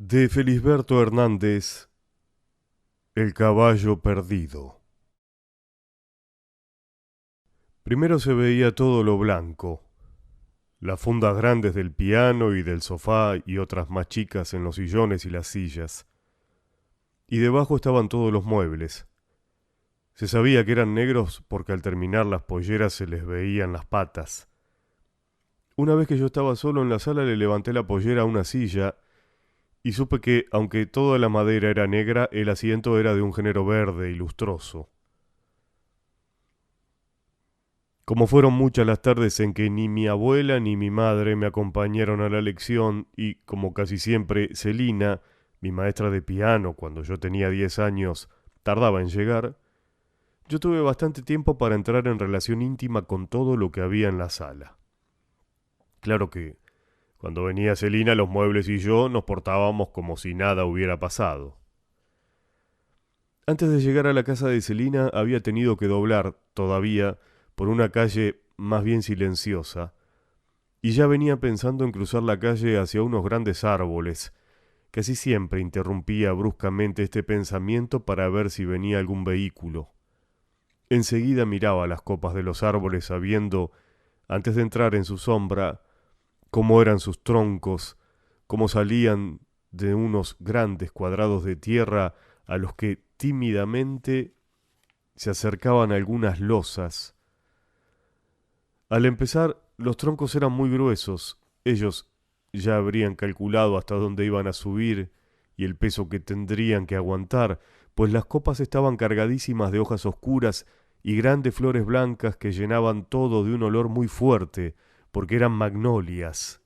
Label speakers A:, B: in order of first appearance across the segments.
A: De Felisberto Hernández, El caballo perdido. Primero se veía todo lo blanco, las fundas grandes del piano y del sofá y otras más chicas en los sillones y las sillas. Y debajo estaban todos los muebles. Se sabía que eran negros porque al terminar las polleras se les veían las patas. Una vez que yo estaba solo en la sala le levanté la pollera a una silla y supe que, aunque toda la madera era negra, el asiento era de un género verde y lustroso. Como fueron muchas las tardes en que ni mi abuela ni mi madre me acompañaron a la lección y, como casi siempre, Celina, mi maestra de piano, cuando yo tenía 10 años, tardaba en llegar, yo tuve bastante tiempo para entrar en relación íntima con todo lo que había en la sala. Claro que, cuando venía Celina, los muebles y yo nos portábamos como si nada hubiera pasado. Antes de llegar a la casa de Celina había tenido que doblar, todavía, por una calle más bien silenciosa, y ya venía pensando en cruzar la calle hacia unos grandes árboles. Casi siempre interrumpía bruscamente este pensamiento para ver si venía algún vehículo. Enseguida miraba las copas de los árboles sabiendo, antes de entrar en su sombra, cómo eran sus troncos, cómo salían de unos grandes cuadrados de tierra a los que tímidamente se acercaban algunas losas. Al empezar, los troncos eran muy gruesos. Ellos ya habrían calculado hasta dónde iban a subir y el peso que tendrían que aguantar, pues las copas estaban cargadísimas de hojas oscuras y grandes flores blancas que llenaban todo de un olor muy fuerte, porque eran magnolias.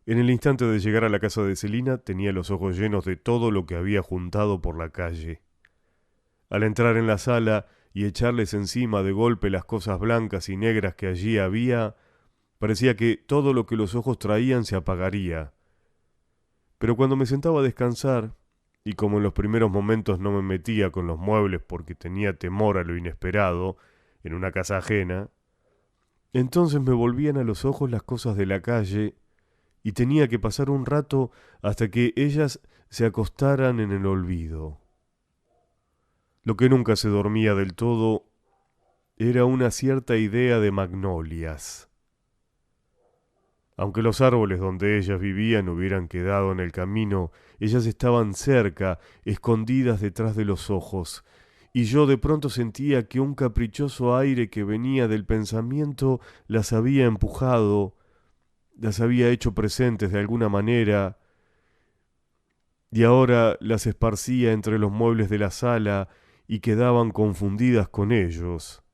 A: En el instante de llegar a la casa de Celina tenía los ojos llenos de todo lo que había juntado por la calle. Al entrar en la sala y echarles encima de golpe las cosas blancas y negras que allí había, parecía que todo lo que los ojos traían se apagaría. Pero cuando me sentaba a descansar, y como en los primeros momentos no me metía con los muebles porque tenía temor a lo inesperado, en una casa ajena, entonces me volvían a los ojos las cosas de la calle y tenía que pasar un rato hasta que ellas se acostaran en el olvido. Lo que nunca se dormía del todo era una cierta idea de magnolias. Aunque los árboles donde ellas vivían hubieran quedado en el camino, ellas estaban cerca, escondidas detrás de los ojos, y yo de pronto sentía que un caprichoso aire que venía del pensamiento las había empujado, las había hecho presentes de alguna manera, y ahora las esparcía entre los muebles de la sala y quedaban confundidas con ellos.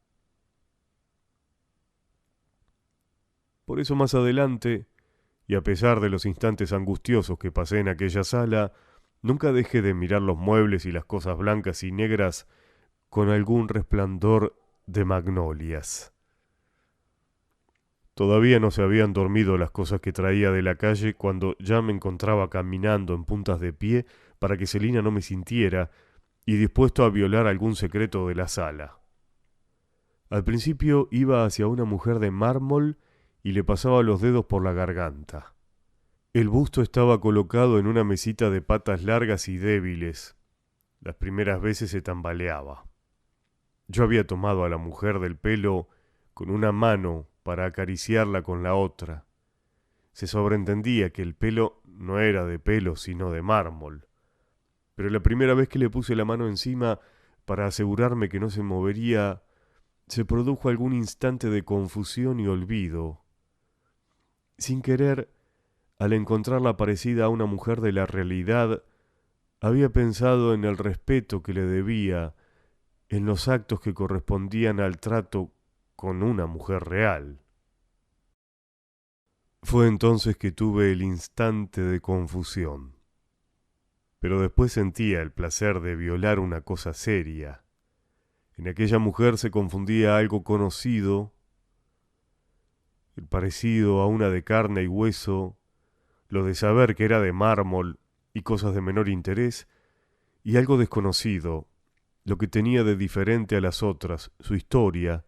A: Por eso más adelante, y a pesar de los instantes angustiosos que pasé en aquella sala, nunca dejé de mirar los muebles y las cosas blancas y negras con algún resplandor de magnolias. Todavía no se habían dormido las cosas que traía de la calle cuando ya me encontraba caminando en puntas de pie para que Celina no me sintiera y dispuesto a violar algún secreto de la sala. Al principio iba hacia una mujer de mármol y le pasaba los dedos por la garganta. El busto estaba colocado en una mesita de patas largas y débiles. Las primeras veces se tambaleaba. Yo había tomado a la mujer del pelo con una mano para acariciarla con la otra. Se sobreentendía que el pelo no era de pelo sino de mármol. Pero la primera vez que le puse la mano encima para asegurarme que no se movería, se produjo algún instante de confusión y olvido. Sin querer, al encontrarla parecida a una mujer de la realidad, había pensado en el respeto que le debía, en los actos que correspondían al trato con una mujer real. Fue entonces que tuve el instante de confusión, pero después sentía el placer de violar una cosa seria. En aquella mujer se confundía algo conocido, el parecido a una de carne y hueso, lo de saber que era de mármol y cosas de menor interés, y algo desconocido, lo que tenía de diferente a las otras, su historia.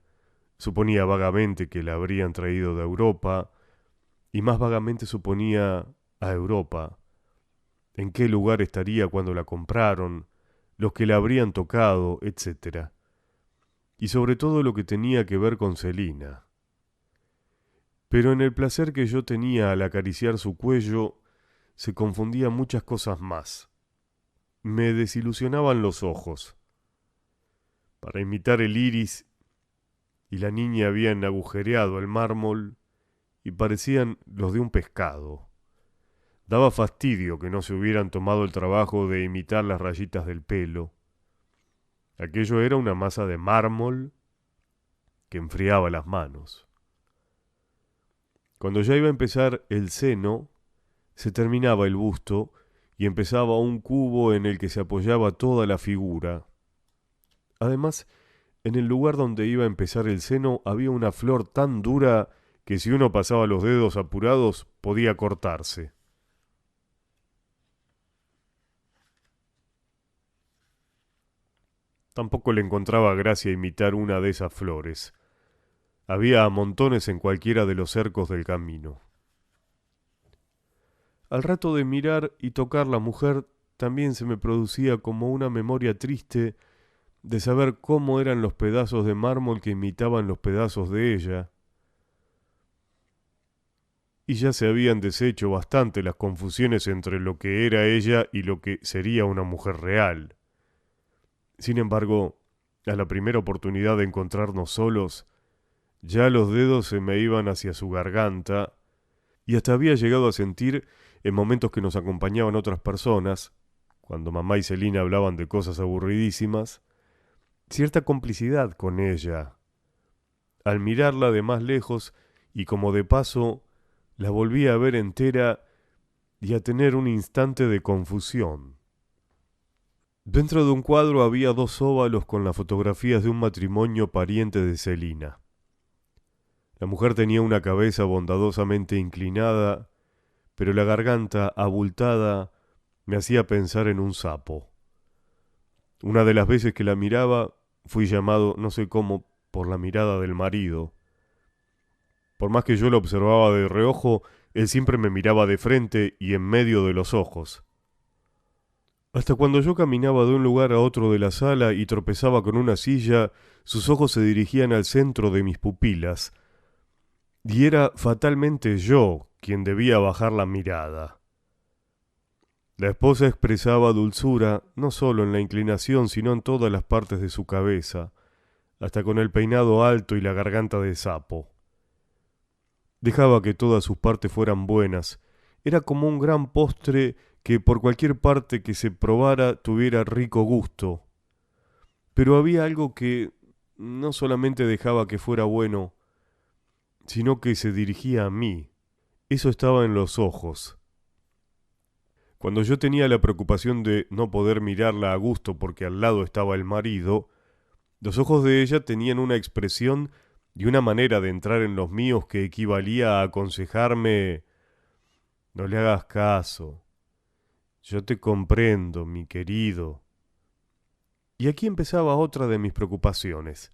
A: Suponía vagamente que la habrían traído de Europa, y más vagamente suponía a Europa. en qué lugar estaría cuando la compraron, los que la habrían tocado, etcétera. Y sobre todo lo que tenía que ver con Celina. Pero en el placer que yo tenía al acariciar su cuello, se confundían muchas cosas más. Me desilusionaban los ojos. Para imitar el iris, y la niña habían agujereado el mármol y parecían los de un pescado. Daba fastidio que no se hubieran tomado el trabajo de imitar las rayitas del pelo. Aquello era una masa de mármol que enfriaba las manos. Cuando ya iba a empezar el seno, se terminaba el busto y empezaba un cubo en el que se apoyaba toda la figura. Además, en el lugar donde iba a empezar el seno había una flor tan dura que si uno pasaba los dedos apurados podía cortarse. Tampoco le encontraba gracia imitar una de esas flores. Había a montones en cualquiera de los cercos del camino. Al rato de mirar y tocar la mujer, también se me producía como una memoria triste de saber cómo eran los pedazos de mármol que imitaban los pedazos de ella. Y ya se habían deshecho bastante las confusiones entre lo que era ella y lo que sería una mujer real. Sin embargo, a la primera oportunidad de encontrarnos solos, ya los dedos se me iban hacia su garganta, y hasta había llegado a sentir, en momentos que nos acompañaban otras personas, cuando mamá y Celina hablaban de cosas aburridísimas, cierta complicidad con ella. Al mirarla de más lejos, y como de paso, la volví a ver entera y a tener un instante de confusión. Dentro de un cuadro había dos óvalos con las fotografías de un matrimonio pariente de Celina. La mujer tenía una cabeza bondadosamente inclinada, pero la garganta abultada me hacía pensar en un sapo. Una de las veces que la miraba, fui llamado, no sé cómo, por la mirada del marido. Por más que yo lo observaba de reojo, él siempre me miraba de frente y en medio de los ojos. Hasta cuando yo caminaba de un lugar a otro de la sala y tropezaba con una silla, sus ojos se dirigían al centro de mis pupilas, y era fatalmente yo quien debía bajar la mirada. La esposa expresaba dulzura no solo en la inclinación, sino en todas las partes de su cabeza, hasta con el peinado alto y la garganta de sapo. Dejaba que todas sus partes fueran buenas. Era como un gran postre que por cualquier parte que se probara tuviera rico gusto. Pero había algo que no solamente dejaba que fuera bueno, sino que se dirigía a mí. Eso estaba en los ojos. Cuando yo tenía la preocupación de no poder mirarla a gusto porque al lado estaba el marido, los ojos de ella tenían una expresión y una manera de entrar en los míos que equivalía a aconsejarme: no le hagas caso, yo te comprendo, mi querido. Y aquí empezaba otra de mis preocupaciones.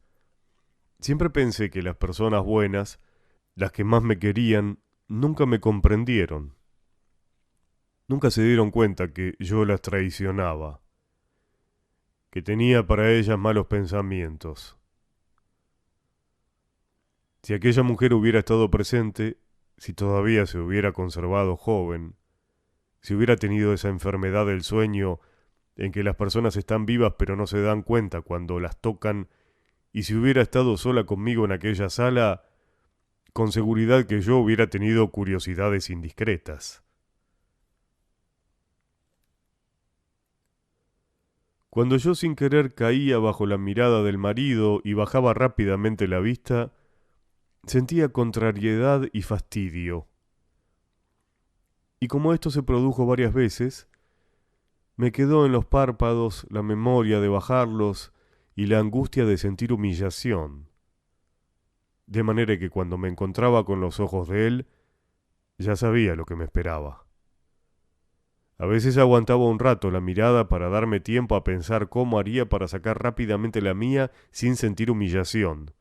A: Siempre pensé que las personas buenas, las que más me querían, nunca me comprendieron. Nunca se dieron cuenta que yo las traicionaba, que tenía para ellas malos pensamientos. Si aquella mujer hubiera estado presente, si todavía se hubiera conservado joven, si hubiera tenido esa enfermedad del sueño en que las personas están vivas pero no se dan cuenta cuando las tocan, y si hubiera estado sola conmigo en aquella sala, con seguridad que yo hubiera tenido curiosidades indiscretas. Cuando yo sin querer caía bajo la mirada del marido y bajaba rápidamente la vista, sentía contrariedad y fastidio. Y como esto se produjo varias veces, me quedó en los párpados la memoria de bajarlos y la angustia de sentir humillación. De manera que cuando me encontraba con los ojos de él, ya sabía lo que me esperaba. A veces aguantaba un rato la mirada para darme tiempo a pensar cómo haría para sacar rápidamente la mía sin sentir humillación.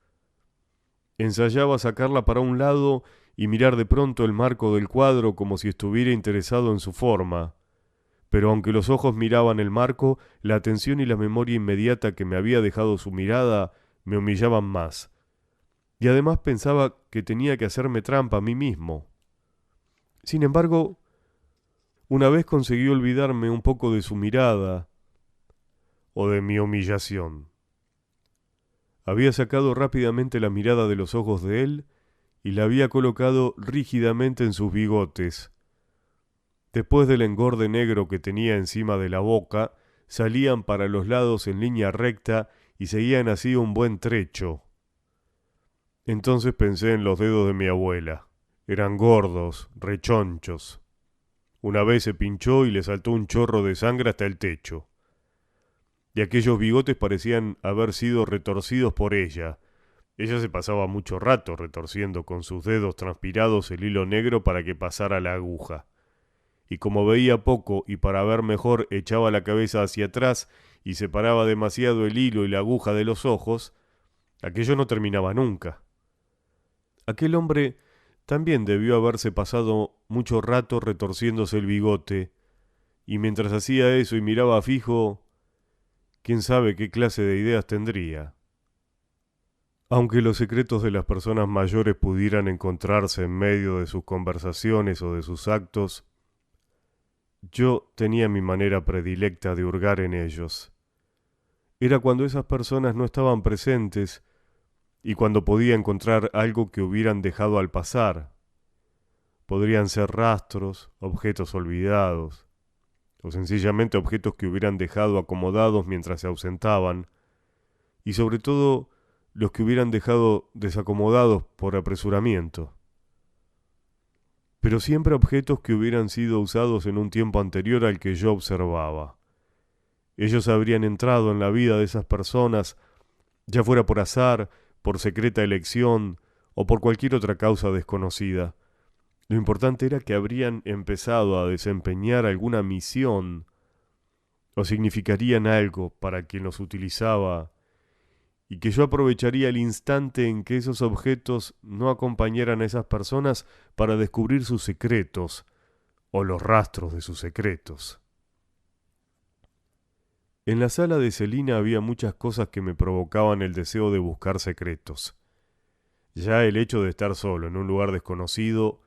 A: Ensayaba sacarla para un lado y mirar de pronto el marco del cuadro como si estuviera interesado en su forma, pero aunque los ojos miraban el marco, la atención y la memoria inmediata que me había dejado su mirada me humillaban más. Y además pensaba que tenía que hacerme trampa a mí mismo. Sin embargo, una vez conseguí olvidarme un poco de su mirada o de mi humillación. Había sacado rápidamente la mirada de los ojos de él y la había colocado rígidamente en sus bigotes. Después del engorde negro que tenía encima de la boca, salían para los lados en línea recta y seguían así un buen trecho. Entonces pensé en los dedos de mi abuela. Eran gordos, rechonchos. Una vez se pinchó y le saltó un chorro de sangre hasta el techo. Y aquellos bigotes parecían haber sido retorcidos por ella. Ella se pasaba mucho rato retorciendo con sus dedos transpirados el hilo negro para que pasara la aguja. Y como veía poco y para ver mejor echaba la cabeza hacia atrás y separaba demasiado el hilo y la aguja de los ojos, aquello no terminaba nunca. Aquel hombre también debió haberse pasado mucho rato retorciéndose el bigote, y mientras hacía eso y miraba fijo, quién sabe qué clase de ideas tendría. Aunque los secretos de las personas mayores pudieran encontrarse en medio de sus conversaciones o de sus actos, yo tenía mi manera predilecta de hurgar en ellos. Era cuando esas personas no estaban presentes y cuando podía encontrar algo que hubieran dejado al pasar. Podrían ser rastros, objetos olvidados, o sencillamente objetos que hubieran dejado acomodados mientras se ausentaban, y sobre todo los que hubieran dejado desacomodados por apresuramiento. Pero siempre objetos que hubieran sido usados en un tiempo anterior al que yo observaba. Ellos habrían entrado en la vida de esas personas, ya fuera por azar, por secreta elección o por cualquier otra causa desconocida. Lo importante era que habrían empezado a desempeñar alguna misión o significarían algo para quien los utilizaba y que yo aprovecharía el instante en que esos objetos no acompañaran a esas personas para descubrir sus secretos o los rastros de sus secretos. En la sala de Celina había muchas cosas que me provocaban el deseo de buscar secretos. Ya el hecho de estar solo en un lugar desconocido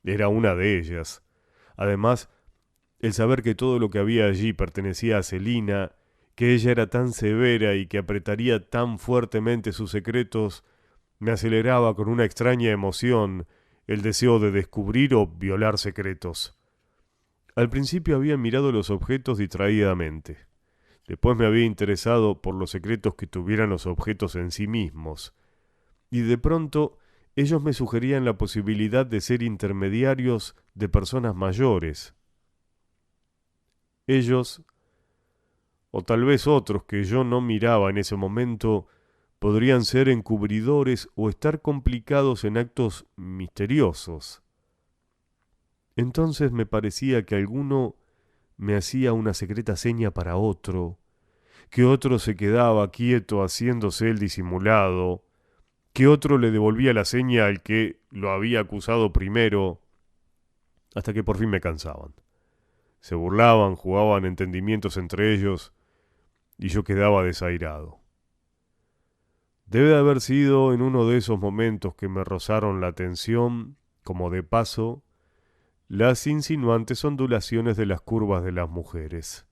A: era una de ellas. Además, el saber que todo lo que había allí pertenecía a Celina, que ella era tan severa y que apretaría tan fuertemente sus secretos, me aceleraba con una extraña emoción el deseo de descubrir o violar secretos. Al principio había mirado los objetos distraídamente. Después me había interesado por los secretos que tuvieran los objetos en sí mismos. Y de pronto ellos me sugerían la posibilidad de ser intermediarios de personas mayores. Ellos, o tal vez otros que yo no miraba en ese momento, podrían ser encubridores o estar complicados en actos misteriosos. Entonces me parecía que alguno me hacía una secreta seña para otro, que otro se quedaba quieto haciéndose el disimulado, que otro le devolvía la seña al que lo había acusado primero, hasta que por fin me cansaban. Se burlaban, jugaban entendimientos entre ellos, y yo quedaba desairado. Debe de haber sido en uno de esos momentos que me rozaron la atención, como de paso, las insinuantes ondulaciones de las curvas de las mujeres.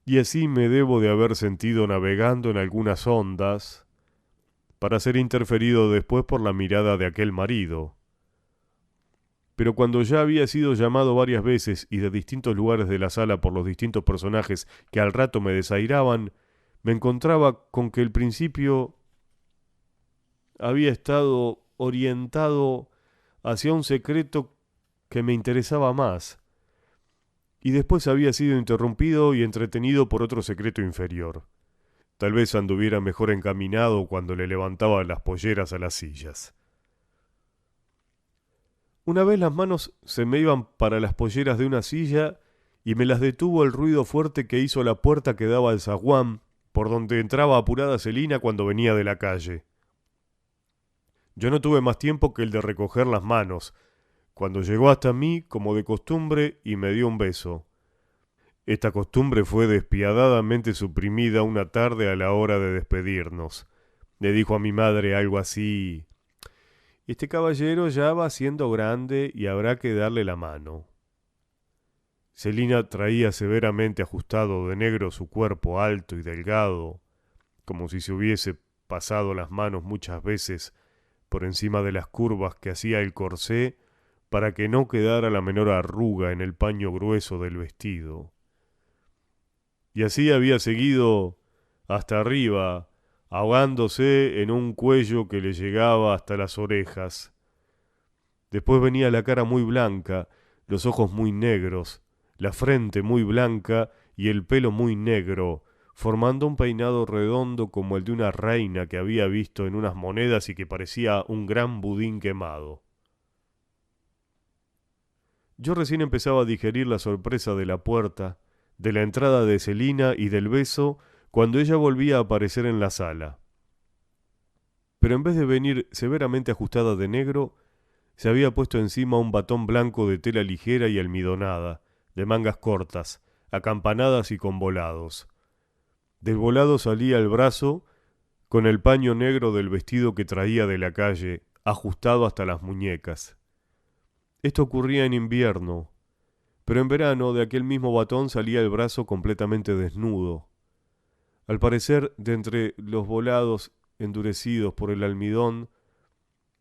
A: Y así me debo de haber sentido navegando en algunas ondas, para ser interferido después por la mirada de aquel marido. Pero cuando ya había sido llamado varias veces y de distintos lugares de la sala por los distintos personajes que al rato me desairaban, me encontraba con que el principio había estado orientado hacia un secreto que me interesaba más, y después había sido interrumpido y entretenido por otro secreto inferior. Tal vez anduviera mejor encaminado cuando le levantaba las polleras a las sillas. Una vez las manos se me iban para las polleras de una silla y me las detuvo el ruido fuerte que hizo la puerta que daba al zaguán, por donde entraba apurada Celina cuando venía de la calle. Yo no tuve más tiempo que el de recoger las manos, cuando llegó hasta mí, como de costumbre, y me dio un beso. Esta costumbre fue despiadadamente suprimida una tarde a la hora de despedirnos. Le dijo a mi madre algo así: este caballero ya va siendo grande y habrá que darle la mano. Celina traía severamente ajustado de negro su cuerpo alto y delgado, como si se hubiese pasado las manos muchas veces por encima de las curvas que hacía el corsé para que no quedara la menor arruga en el paño grueso del vestido. Y así había seguido hasta arriba, ahogándose en un cuello que le llegaba hasta las orejas. Después venía la cara muy blanca, los ojos muy negros, la frente muy blanca y el pelo muy negro, formando un peinado redondo como el de una reina que había visto en unas monedas y que parecía un gran budín quemado. Yo recién empezaba a digerir la sorpresa de la puerta, de la entrada de Celina y del beso, cuando ella volvía a aparecer en la sala. Pero en vez de venir severamente ajustada de negro, se había puesto encima un batón blanco de tela ligera y almidonada, de mangas cortas, acampanadas y con volados. Del volado salía el brazo con el paño negro del vestido que traía de la calle, ajustado hasta las muñecas. Esto ocurría en invierno, pero en verano de aquel mismo batón salía el brazo completamente desnudo. Al parecer, de entre los volados endurecidos por el almidón,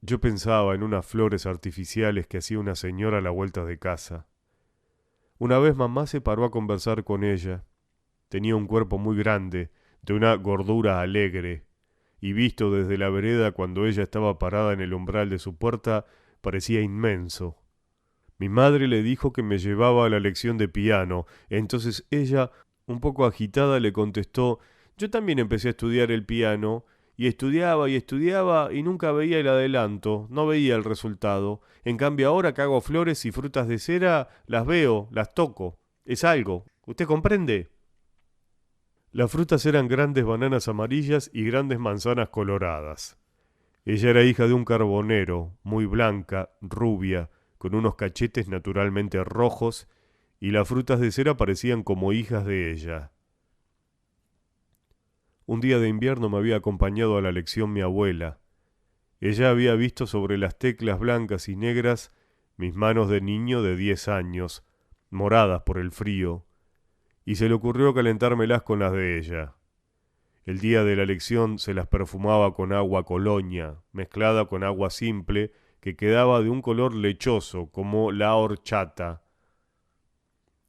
A: yo pensaba en unas flores artificiales que hacía una señora a la vuelta de casa. Una vez mamá se paró a conversar con ella. Tenía un cuerpo muy grande, de una gordura alegre, y visto desde la vereda cuando ella estaba parada en el umbral de su puerta, parecía inmenso. Mi madre le dijo que me llevaba a la lección de piano, entonces ella, un poco agitada, le contestó: yo también empecé a estudiar el piano, y estudiaba y nunca veía el adelanto, no veía el resultado. En cambio ahora que hago flores y frutas de cera, las veo, las toco. Es algo. ¿Usted comprende? Las frutas eran grandes bananas amarillas y grandes manzanas coloradas. Ella era hija de un carbonero, muy blanca, rubia, con unos cachetes naturalmente rojos, y las frutas de cera parecían como hijas de ella. Un día de invierno me había acompañado a la lección mi abuela. Ella había visto sobre las teclas blancas y negras mis manos de niño de 10 años, moradas por el frío, y se le ocurrió calentármelas con las de ella. El día de la lección se las perfumaba con agua colonia, mezclada con agua simple, que quedaba de un color lechoso, como la horchata.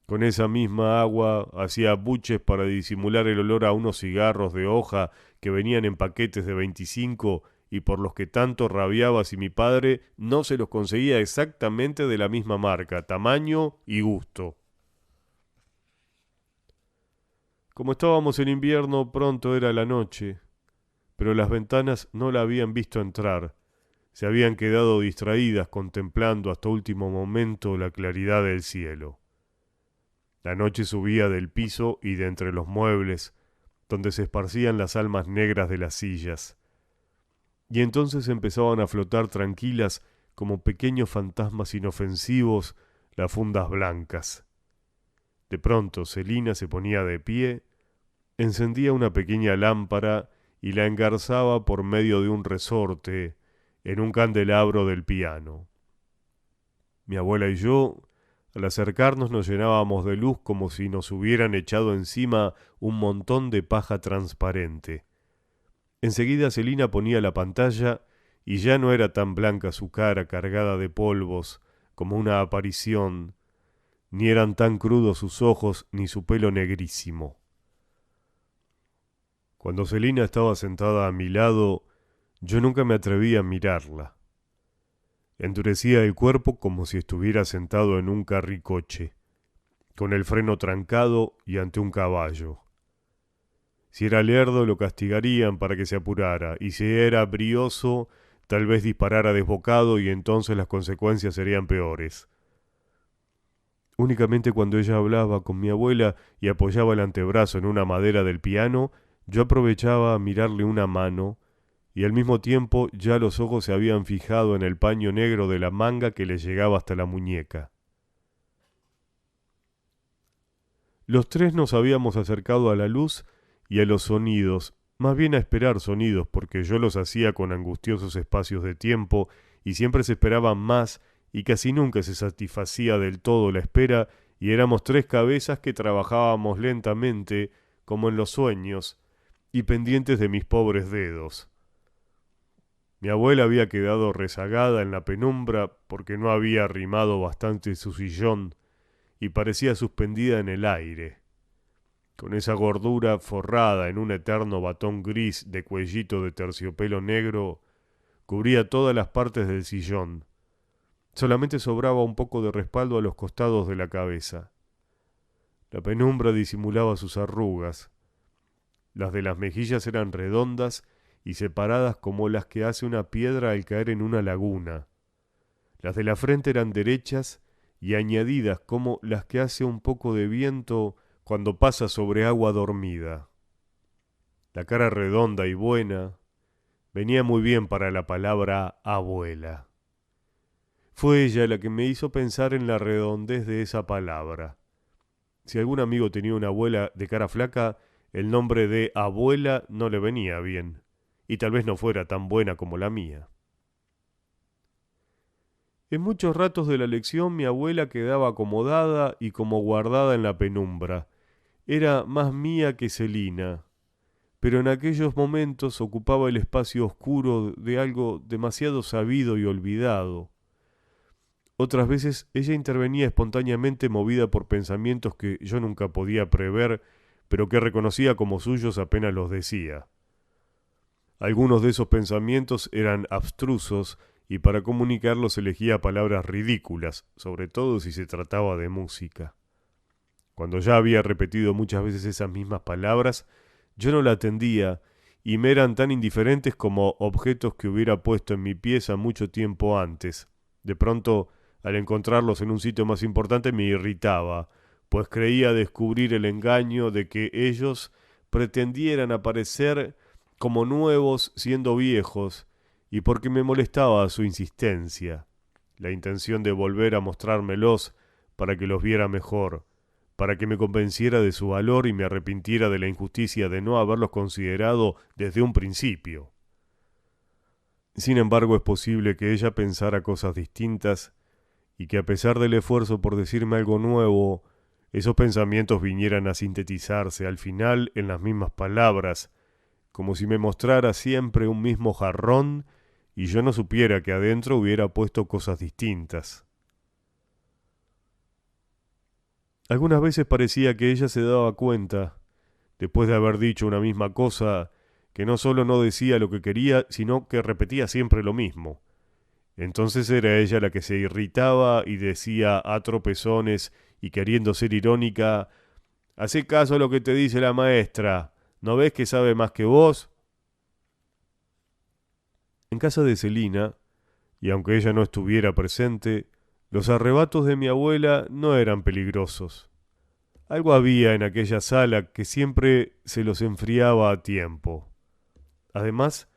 A: Con esa misma agua hacía buches para disimular el olor a unos cigarros de hoja que venían en paquetes de 25 y por los que tanto rabiaba si mi padre no se los conseguía exactamente de la misma marca, tamaño y gusto. Como estábamos en invierno, pronto era la noche, pero las ventanas no la habían visto entrar. Se habían quedado distraídas contemplando hasta último momento la claridad del cielo. La noche subía del piso y de entre los muebles, donde se esparcían las almas negras de las sillas. Y entonces empezaban a flotar tranquilas como pequeños fantasmas inofensivos las fundas blancas. De pronto Celina se ponía de pie, encendía una pequeña lámpara y la engarzaba por medio de un resorte en un candelabro del piano. Mi abuela y yo, al acercarnos, nos llenábamos de luz como si nos hubieran echado encima un montón de paja transparente. Enseguida Celina ponía la pantalla y ya no era tan blanca su cara cargada de polvos como una aparición, ni eran tan crudos sus ojos ni su pelo negrísimo. Cuando Celina estaba sentada a mi lado, yo nunca me atreví a mirarla. Endurecía el cuerpo como si estuviera sentado en un carricoche, con el freno trancado y ante un caballo. Si era lerdo lo castigarían para que se apurara, y si era brioso tal vez disparara desbocado y entonces las consecuencias serían peores. Únicamente cuando ella hablaba con mi abuela y apoyaba el antebrazo en una madera del piano, yo aprovechaba a mirarle una mano, y al mismo tiempo ya los ojos se habían fijado en el paño negro de la manga que le llegaba hasta la muñeca. Los tres nos habíamos acercado a la luz y a los sonidos, más bien a esperar sonidos, porque yo los hacía con angustiosos espacios de tiempo y siempre se esperaba más y casi nunca se satisfacía del todo la espera y éramos tres cabezas que trabajábamos lentamente, como en los sueños, y pendientes de mis pobres dedos. Mi abuela había quedado rezagada en la penumbra porque no había arrimado bastante su sillón y parecía suspendida en el aire, con esa gordura forrada en un eterno batón gris de cuellito de terciopelo negro, cubría todas las partes del sillón. Solamente sobraba un poco de respaldo a los costados de la cabeza. La penumbra disimulaba sus arrugas. Las de las mejillas eran redondas y separadas como las que hace una piedra al caer en una laguna. Las de la frente eran derechas y añadidas como las que hace un poco de viento cuando pasa sobre agua dormida. La cara redonda y buena venía muy bien para la palabra abuela. Fue ella la que me hizo pensar en la redondez de esa palabra. Si algún amigo tenía una abuela de cara flaca, el nombre de abuela no le venía bien, y tal vez no fuera tan buena como la mía. En muchos ratos de la lección mi abuela quedaba acomodada y como guardada en la penumbra. Era más mía que Celina, pero en aquellos momentos ocupaba el espacio oscuro de algo demasiado sabido y olvidado. Otras veces ella intervenía espontáneamente movida por pensamientos que yo nunca podía prever, pero que reconocía como suyos apenas los decía. Algunos de esos pensamientos eran abstrusos y para comunicarlos elegía palabras ridículas, sobre todo si se trataba de música. Cuando ya había repetido muchas veces esas mismas palabras, yo no la atendía y me eran tan indiferentes como objetos que hubiera puesto en mi pieza mucho tiempo antes. De pronto, al encontrarlos en un sitio más importante, me irritaba, pues creía descubrir el engaño de que ellos pretendieran aparecer como nuevos siendo viejos, y porque me molestaba su insistencia, la intención de volver a mostrármelos para que los viera mejor, para que me convenciera de su valor y me arrepintiera de la injusticia de no haberlos considerado desde un principio. Sin embargo, es posible que ella pensara cosas distintas y que a pesar del esfuerzo por decirme algo nuevo, esos pensamientos vinieran a sintetizarse al final en las mismas palabras, como si me mostrara siempre un mismo jarrón y yo no supiera que adentro hubiera puesto cosas distintas. Algunas veces parecía que ella se daba cuenta, después de haber dicho una misma cosa, que no solo no decía lo que quería, sino que repetía siempre lo mismo. Entonces era ella la que se irritaba y decía a tropezones y queriendo ser irónica, «Hacé caso a lo que te dice la maestra, ¿no ves que sabe más que vos?» En casa de Celina, y aunque ella no estuviera presente, los arrebatos de mi abuela no eran peligrosos. Algo había en aquella sala que siempre se los enfriaba a tiempo. Además,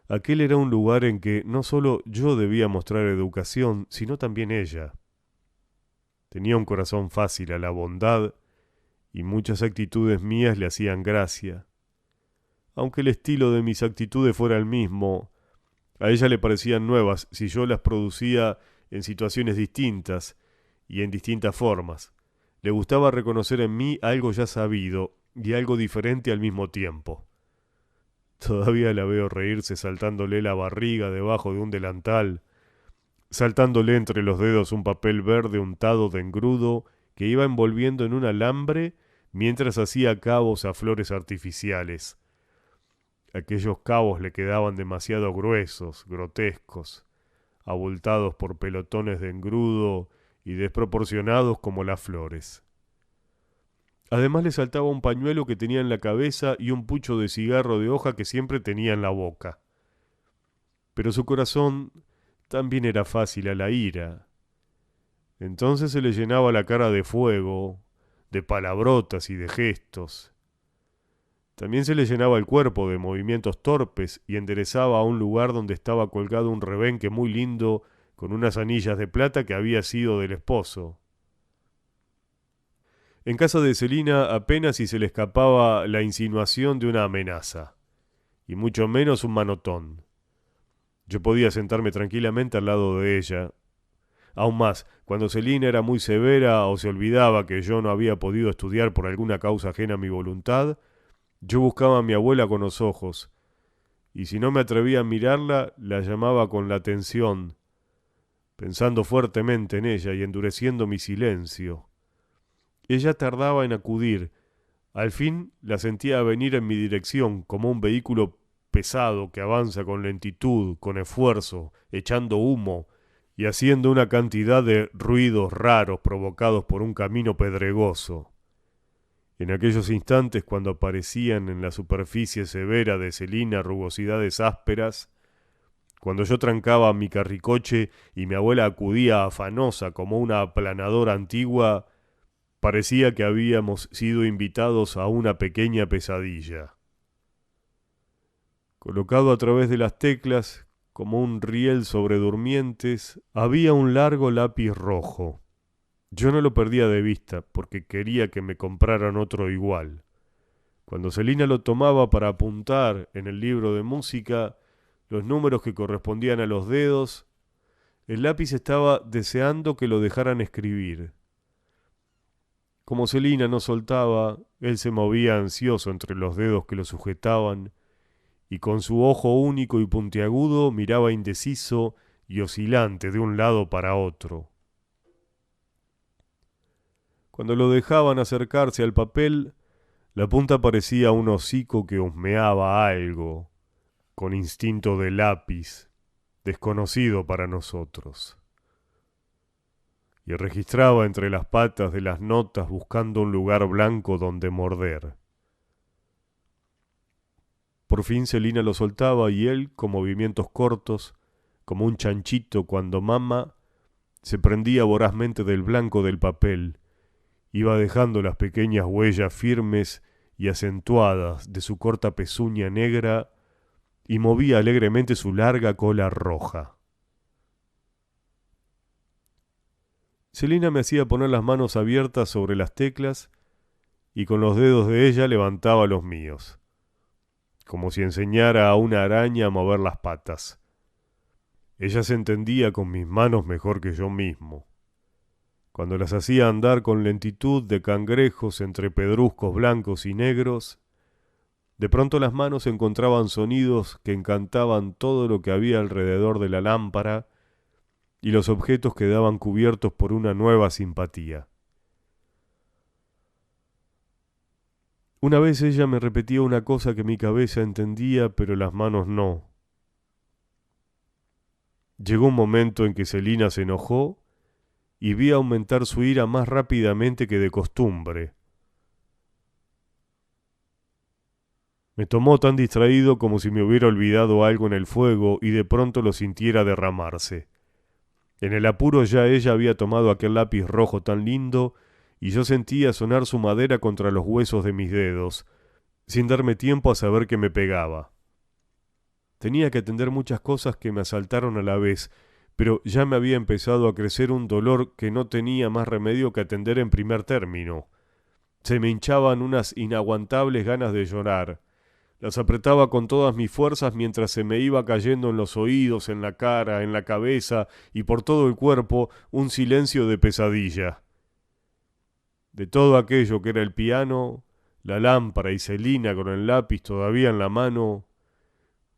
A: aquel era un lugar en que no solo yo debía mostrar educación, sino también ella. Tenía un corazón fácil a la bondad y muchas actitudes mías le hacían gracia. Aunque el estilo de mis actitudes fuera el mismo, a ella le parecían nuevas si yo las producía en situaciones distintas y en distintas formas. Le gustaba reconocer en mí algo ya sabido y algo diferente al mismo tiempo. Todavía la veo reírse saltándole la barriga debajo de un delantal, saltándole entre los dedos un papel verde untado de engrudo que iba envolviendo en un alambre mientras hacía cabos a flores artificiales. Aquellos cabos le quedaban demasiado gruesos, grotescos, abultados por pelotones de engrudo y desproporcionados como las flores. Además le saltaba un pañuelo que tenía en la cabeza y un pucho de cigarro de hoja que siempre tenía en la boca. Pero su corazón también era fácil a la ira. Entonces se le llenaba la cara de fuego, de palabrotas y de gestos. También se le llenaba el cuerpo de movimientos torpes y enderezaba a un lugar donde estaba colgado un rebenque muy lindo con unas anillas de plata que había sido del esposo. En casa de Celina apenas si se le escapaba la insinuación de una amenaza, y mucho menos un manotón. Yo podía sentarme tranquilamente al lado de ella. Aún más, cuando Celina era muy severa o se olvidaba que yo no había podido estudiar por alguna causa ajena a mi voluntad, yo buscaba a mi abuela con los ojos, y si no me atrevía a mirarla, la llamaba con la atención, pensando fuertemente en ella y endureciendo mi silencio. Ella tardaba en acudir. Al fin la sentía venir en mi dirección como un vehículo pesado que avanza con lentitud, con esfuerzo, echando humo y haciendo una cantidad de ruidos raros provocados por un camino pedregoso. En aquellos instantes cuando aparecían en la superficie severa de Celina rugosidades ásperas, cuando yo trancaba mi carricoche y mi abuela acudía afanosa como una aplanadora antigua, parecía que habíamos sido invitados a una pequeña pesadilla. Colocado a través de las teclas, como un riel sobre durmientes, había un largo lápiz rojo. Yo no lo perdía de vista porque quería que me compraran otro igual. Cuando Celina lo tomaba para apuntar en el libro de música los números que correspondían a los dedos, el lápiz estaba deseando que lo dejaran escribir. Como Celina no soltaba, él se movía ansioso entre los dedos que lo sujetaban y con su ojo único y puntiagudo miraba indeciso y oscilante de un lado para otro. Cuando lo dejaban acercarse al papel, la punta parecía un hocico que husmeaba algo, con instinto de lápiz, desconocido para nosotros, y registraba entre las patas de las notas buscando un lugar blanco donde morder. Por fin Celina lo soltaba y él, con movimientos cortos, como un chanchito cuando mama, se prendía vorazmente del blanco del papel, iba dejando las pequeñas huellas firmes y acentuadas de su corta pezuña negra y movía alegremente su larga cola roja. Celina me hacía poner las manos abiertas sobre las teclas y con los dedos de ella levantaba los míos, como si enseñara a una araña a mover las patas. Ella se entendía con mis manos mejor que yo mismo. Cuando las hacía andar con lentitud de cangrejos entre pedruscos blancos y negros, de pronto las manos encontraban sonidos que encantaban todo lo que había alrededor de la lámpara y los objetos quedaban cubiertos por una nueva simpatía. Una vez ella me repetía una cosa que mi cabeza entendía, pero las manos no. Llegó un momento en que Celina se enojó y vi aumentar su ira más rápidamente que de costumbre. Me tomó tan distraído como si me hubiera olvidado algo en el fuego y de pronto lo sintiera derramarse. En el apuro ya ella había tomado aquel lápiz rojo tan lindo y yo sentía sonar su madera contra los huesos de mis dedos, sin darme tiempo a saber que me pegaba. Tenía que atender muchas cosas que me asaltaron a la vez, pero ya me había empezado a crecer un dolor que no tenía más remedio que atender en primer término. Se me hinchaban unas inaguantables ganas de llorar. Las apretaba con todas mis fuerzas mientras se me iba cayendo en los oídos, en la cara, en la cabeza y por todo el cuerpo un silencio de pesadilla. De todo aquello que era el piano, la lámpara y Celina con el lápiz todavía en la mano,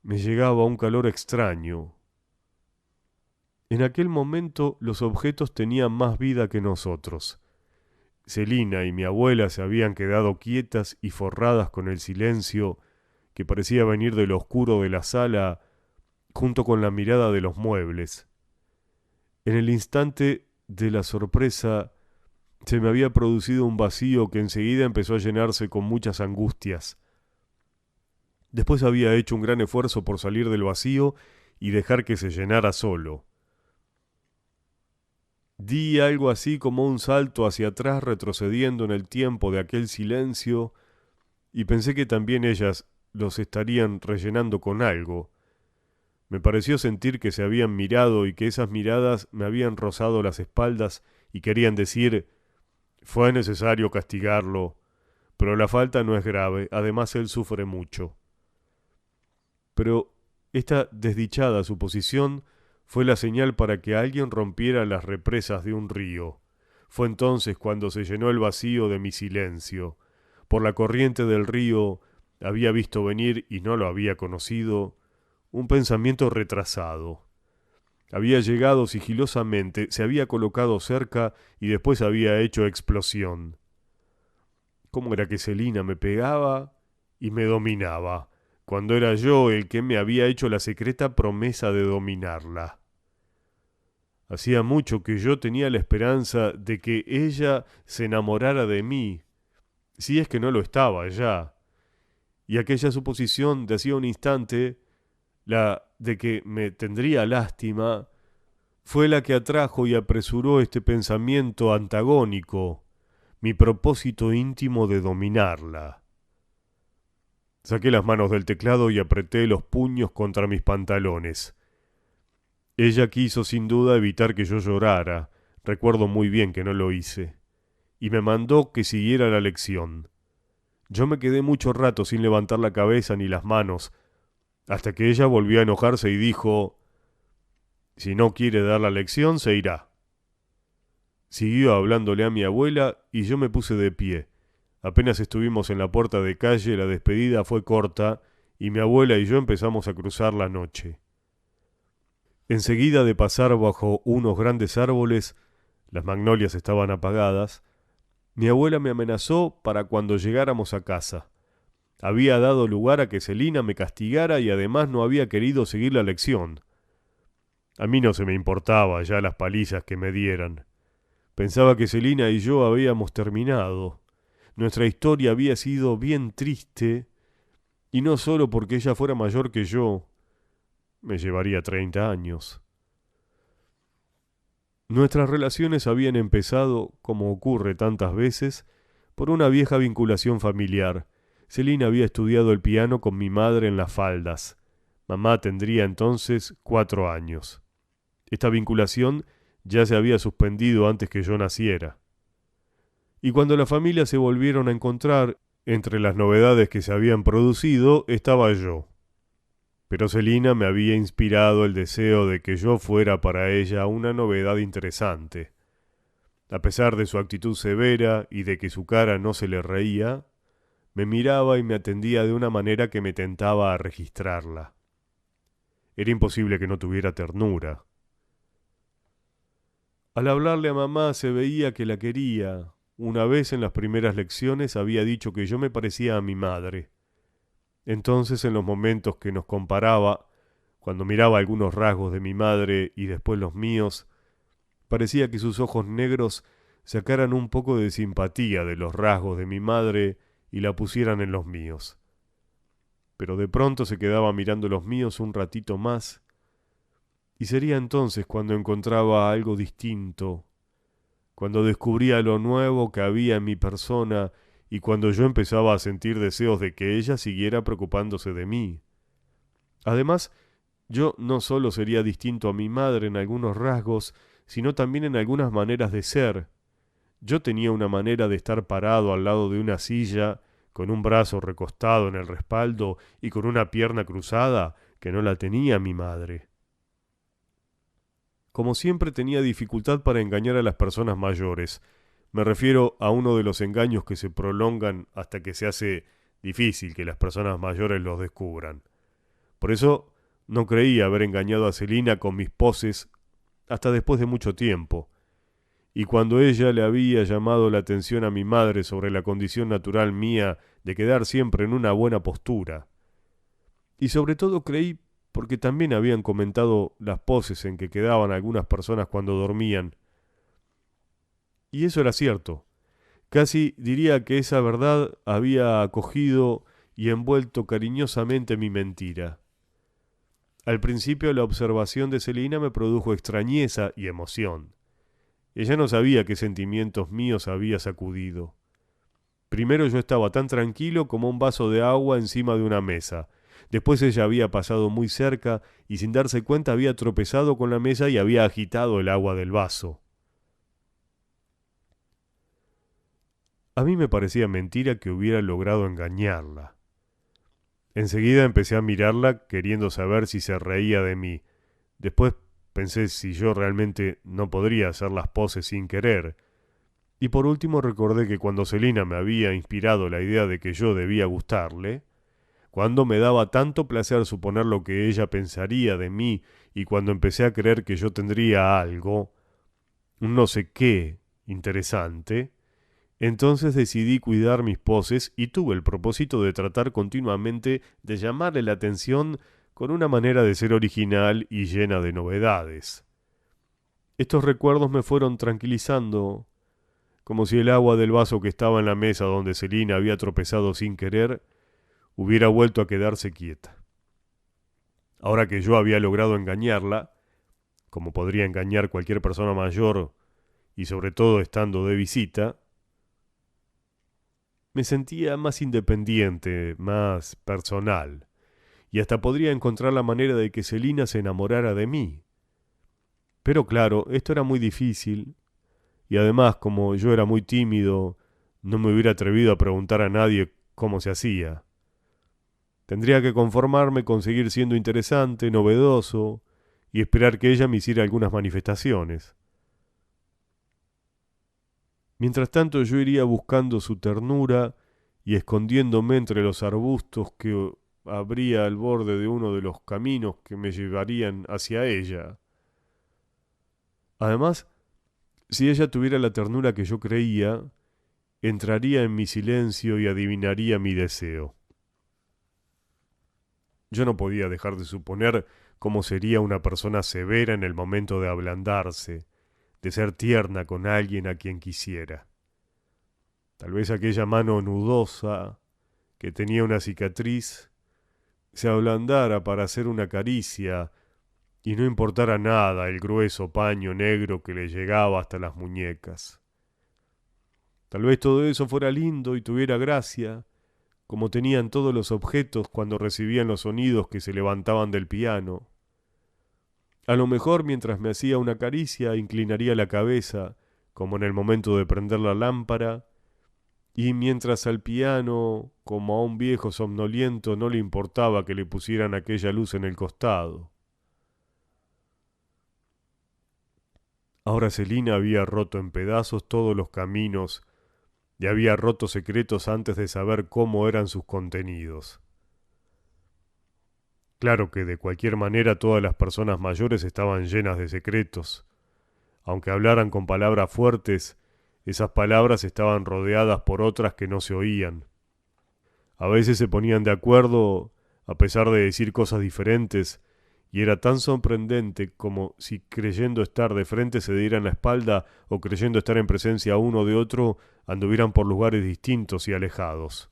A: me llegaba un calor extraño. En aquel momento los objetos tenían más vida que nosotros. Celina y mi abuela se habían quedado quietas y forradas con el silencio que parecía venir de lo oscuro de la sala junto con la mirada de los muebles. En el instante de la sorpresa se me había producido un vacío que enseguida empezó a llenarse con muchas angustias. Después había hecho un gran esfuerzo por salir del vacío y dejar que se llenara solo. Di algo así como un salto hacia atrás retrocediendo en el tiempo de aquel silencio y pensé que también ellas los estarían rellenando con algo. Me pareció sentir que se habían mirado y que esas miradas me habían rozado las espaldas y querían decir: Fue necesario castigarlo, pero la falta no es grave, además él sufre mucho. Pero esta desdichada suposición fue la señal para que alguien rompiera las represas de un río. Fue entonces cuando se llenó el vacío de mi silencio. Por la corriente del río había visto venir, y no lo había conocido, un pensamiento retrasado. Había llegado sigilosamente, se había colocado cerca y después había hecho explosión. ¿Cómo era que Celina me pegaba y me dominaba, cuando era yo el que me había hecho la secreta promesa de dominarla? Hacía mucho que yo tenía la esperanza de que ella se enamorara de mí, si es que no lo estaba ya, y aquella suposición de hacía un instante, la de que me tendría lástima, fue la que atrajo y apresuró este pensamiento antagónico, mi propósito íntimo de dominarla. Saqué las manos del teclado y apreté los puños contra mis pantalones. Ella quiso sin duda evitar que yo llorara, recuerdo muy bien que no lo hice, y me mandó que siguiera la lección. Yo me quedé mucho rato sin levantar la cabeza ni las manos, hasta que ella volvió a enojarse y dijo: «Si no quiere dar la lección, se irá». Siguió hablándole a mi abuela y yo me puse de pie. Apenas estuvimos en la puerta de calle, la despedida fue corta y mi abuela y yo empezamos a cruzar la noche. Enseguida de pasar bajo unos grandes árboles, las magnolias estaban apagadas, mi abuela me amenazó para cuando llegáramos a casa. Había dado lugar a que Celina me castigara y además no había querido seguir la lección. A mí no se me importaba ya las palizas que me dieran. Pensaba que Celina y yo habíamos terminado. Nuestra historia había sido bien triste, y no solo porque ella fuera mayor que yo, me llevaría 30 años. Nuestras relaciones habían empezado, como ocurre tantas veces, por una vieja vinculación familiar. Celina había estudiado el piano con mi madre en Las Faldas. Mamá tendría entonces 4 años. Esta vinculación ya se había suspendido antes que yo naciera. Y cuando las familias se volvieron a encontrar, entre las novedades que se habían producido estaba yo. Pero Celina me había inspirado el deseo de que yo fuera para ella una novedad interesante. A pesar de su actitud severa y de que su cara no se le reía, me miraba y me atendía de una manera que me tentaba a registrarla. Era imposible que no tuviera ternura. Al hablarle a mamá se veía que la quería. Una vez en las primeras lecciones había dicho que yo me parecía a mi madre. Entonces, en los momentos que nos comparaba, cuando miraba algunos rasgos de mi madre y después los míos, parecía que sus ojos negros sacaran un poco de simpatía de los rasgos de mi madre y la pusieran en los míos. Pero de pronto se quedaba mirando los míos un ratito más, y sería entonces cuando encontraba algo distinto, cuando descubría lo nuevo que había en mi persona y cuando yo empezaba a sentir deseos de que ella siguiera preocupándose de mí. Además, yo no solo sería distinto a mi madre en algunos rasgos, sino también en algunas maneras de ser. Yo tenía una manera de estar parado al lado de una silla, con un brazo recostado en el respaldo y con una pierna cruzada, que no la tenía mi madre. Como siempre tenía dificultad para engañar a las personas mayores. Me refiero a uno de los engaños que se prolongan hasta que se hace difícil que las personas mayores los descubran. Por eso no creía haber engañado a Celina con mis poses hasta después de mucho tiempo. Y cuando ella le había llamado la atención a mi madre sobre la condición natural mía de quedar siempre en una buena postura. Y sobre todo creí porque también habían comentado las poses en que quedaban algunas personas cuando dormían. Y eso era cierto. Casi diría que esa verdad había acogido y envuelto cariñosamente mi mentira. Al principio la observación de Celina me produjo extrañeza y emoción. Ella no sabía qué sentimientos míos había sacudido. Primero yo estaba tan tranquilo como un vaso de agua encima de una mesa. Después ella había pasado muy cerca y sin darse cuenta había tropezado con la mesa y había agitado el agua del vaso. A mí me parecía mentira que hubiera logrado engañarla. Enseguida empecé a mirarla queriendo saber si se reía de mí. Después pensé si yo realmente no podría hacer las poses sin querer. Y por último recordé que cuando Celina me había inspirado la idea de que yo debía gustarle, cuando me daba tanto placer suponer lo que ella pensaría de mí y cuando empecé a creer que yo tendría algo, un no sé qué interesante, entonces decidí cuidar mis poses y tuve el propósito de tratar continuamente de llamarle la atención con una manera de ser original y llena de novedades. Estos recuerdos me fueron tranquilizando, como si el agua del vaso que estaba en la mesa donde Celina había tropezado sin querer hubiera vuelto a quedarse quieta. Ahora que yo había logrado engañarla, como podría engañar cualquier persona mayor y sobre todo estando de visita, me sentía más independiente, más personal, y hasta podría encontrar la manera de que Celina se enamorara de mí. Pero claro, esto era muy difícil, y además, como yo era muy tímido, no me hubiera atrevido a preguntar a nadie cómo se hacía. Tendría que conformarme con seguir siendo interesante, novedoso, y esperar que ella me hiciera algunas manifestaciones. Mientras tanto yo iría buscando su ternura y escondiéndome entre los arbustos que habría al borde de uno de los caminos que me llevarían hacia ella. Además, si ella tuviera la ternura que yo creía, entraría en mi silencio y adivinaría mi deseo. Yo no podía dejar de suponer cómo sería una persona severa en el momento de ablandarse, de ser tierna con alguien a quien quisiera. Tal vez aquella mano nudosa, que tenía una cicatriz, se ablandara para hacer una caricia y no importara nada el grueso paño negro que le llegaba hasta las muñecas. Tal vez todo eso fuera lindo y tuviera gracia, como tenían todos los objetos cuando recibían los sonidos que se levantaban del piano. A lo mejor mientras me hacía una caricia inclinaría la cabeza, como en el momento de prender la lámpara, y mientras al piano, como a un viejo somnoliento, no le importaba que le pusieran aquella luz en el costado. Ahora Celina había roto en pedazos todos los caminos y había roto secretos antes de saber cómo eran sus contenidos. Claro que de cualquier manera todas las personas mayores estaban llenas de secretos. Aunque hablaran con palabras fuertes, esas palabras estaban rodeadas por otras que no se oían. A veces se ponían de acuerdo a pesar de decir cosas diferentes, y era tan sorprendente como si creyendo estar de frente se dieran la espalda o creyendo estar en presencia uno de otro anduvieran por lugares distintos y alejados.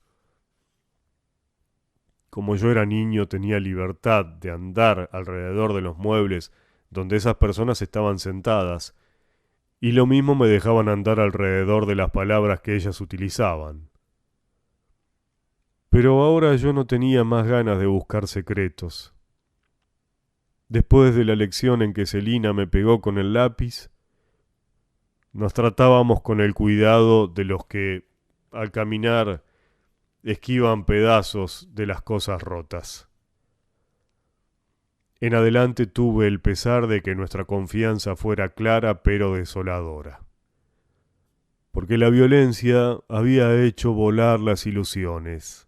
A: Como yo era niño tenía libertad de andar alrededor de los muebles donde esas personas estaban sentadas, y lo mismo me dejaban andar alrededor de las palabras que ellas utilizaban. Pero ahora yo no tenía más ganas de buscar secretos. Después de la lección en que Celina me pegó con el lápiz, nos tratábamos con el cuidado de los que, al caminar, esquivan pedazos de las cosas rotas. En adelante tuve el pesar de que nuestra confianza fuera clara pero desoladora, porque la violencia había hecho volar las ilusiones.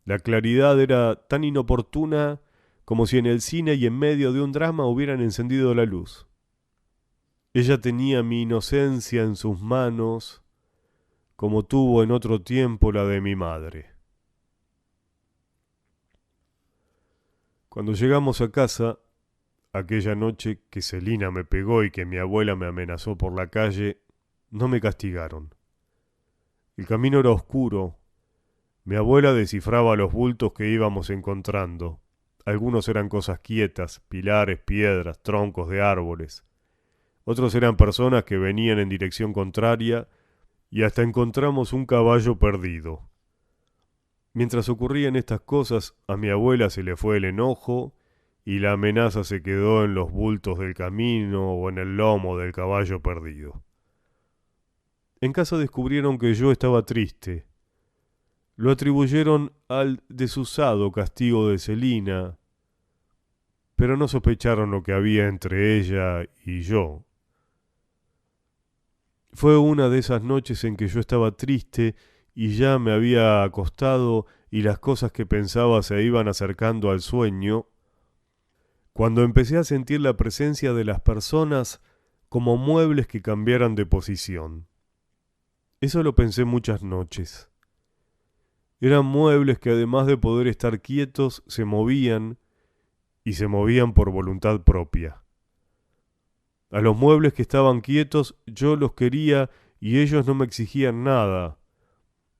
A: La claridad era tan inoportuna como si en el cine y en medio de un drama hubieran encendido la luz. Ella tenía mi inocencia en sus manos, como tuvo en otro tiempo la de mi madre. Cuando llegamos a casa, aquella noche que Celina me pegó y que mi abuela me amenazó por la calle, no me castigaron. El camino era oscuro. Mi abuela descifraba los bultos que íbamos encontrando. Algunos eran cosas quietas, pilares, piedras, troncos de árboles. Otros eran personas que venían en dirección contraria y hasta encontramos un caballo perdido. Mientras ocurrían estas cosas, a mi abuela se le fue el enojo y la amenaza se quedó en los bultos del camino o en el lomo del caballo perdido. En casa descubrieron que yo estaba triste. Lo atribuyeron al desusado castigo de Celina, pero no sospecharon lo que había entre ella y yo. Fue una de esas noches en que yo estaba triste y ya me había acostado y las cosas que pensaba se iban acercando al sueño, cuando empecé a sentir la presencia de las personas como muebles que cambiaran de posición. Eso lo pensé muchas noches. Eran muebles que además de poder estar quietos, se movían y se movían por voluntad propia. A los muebles que estaban quietos yo los quería y ellos no me exigían nada,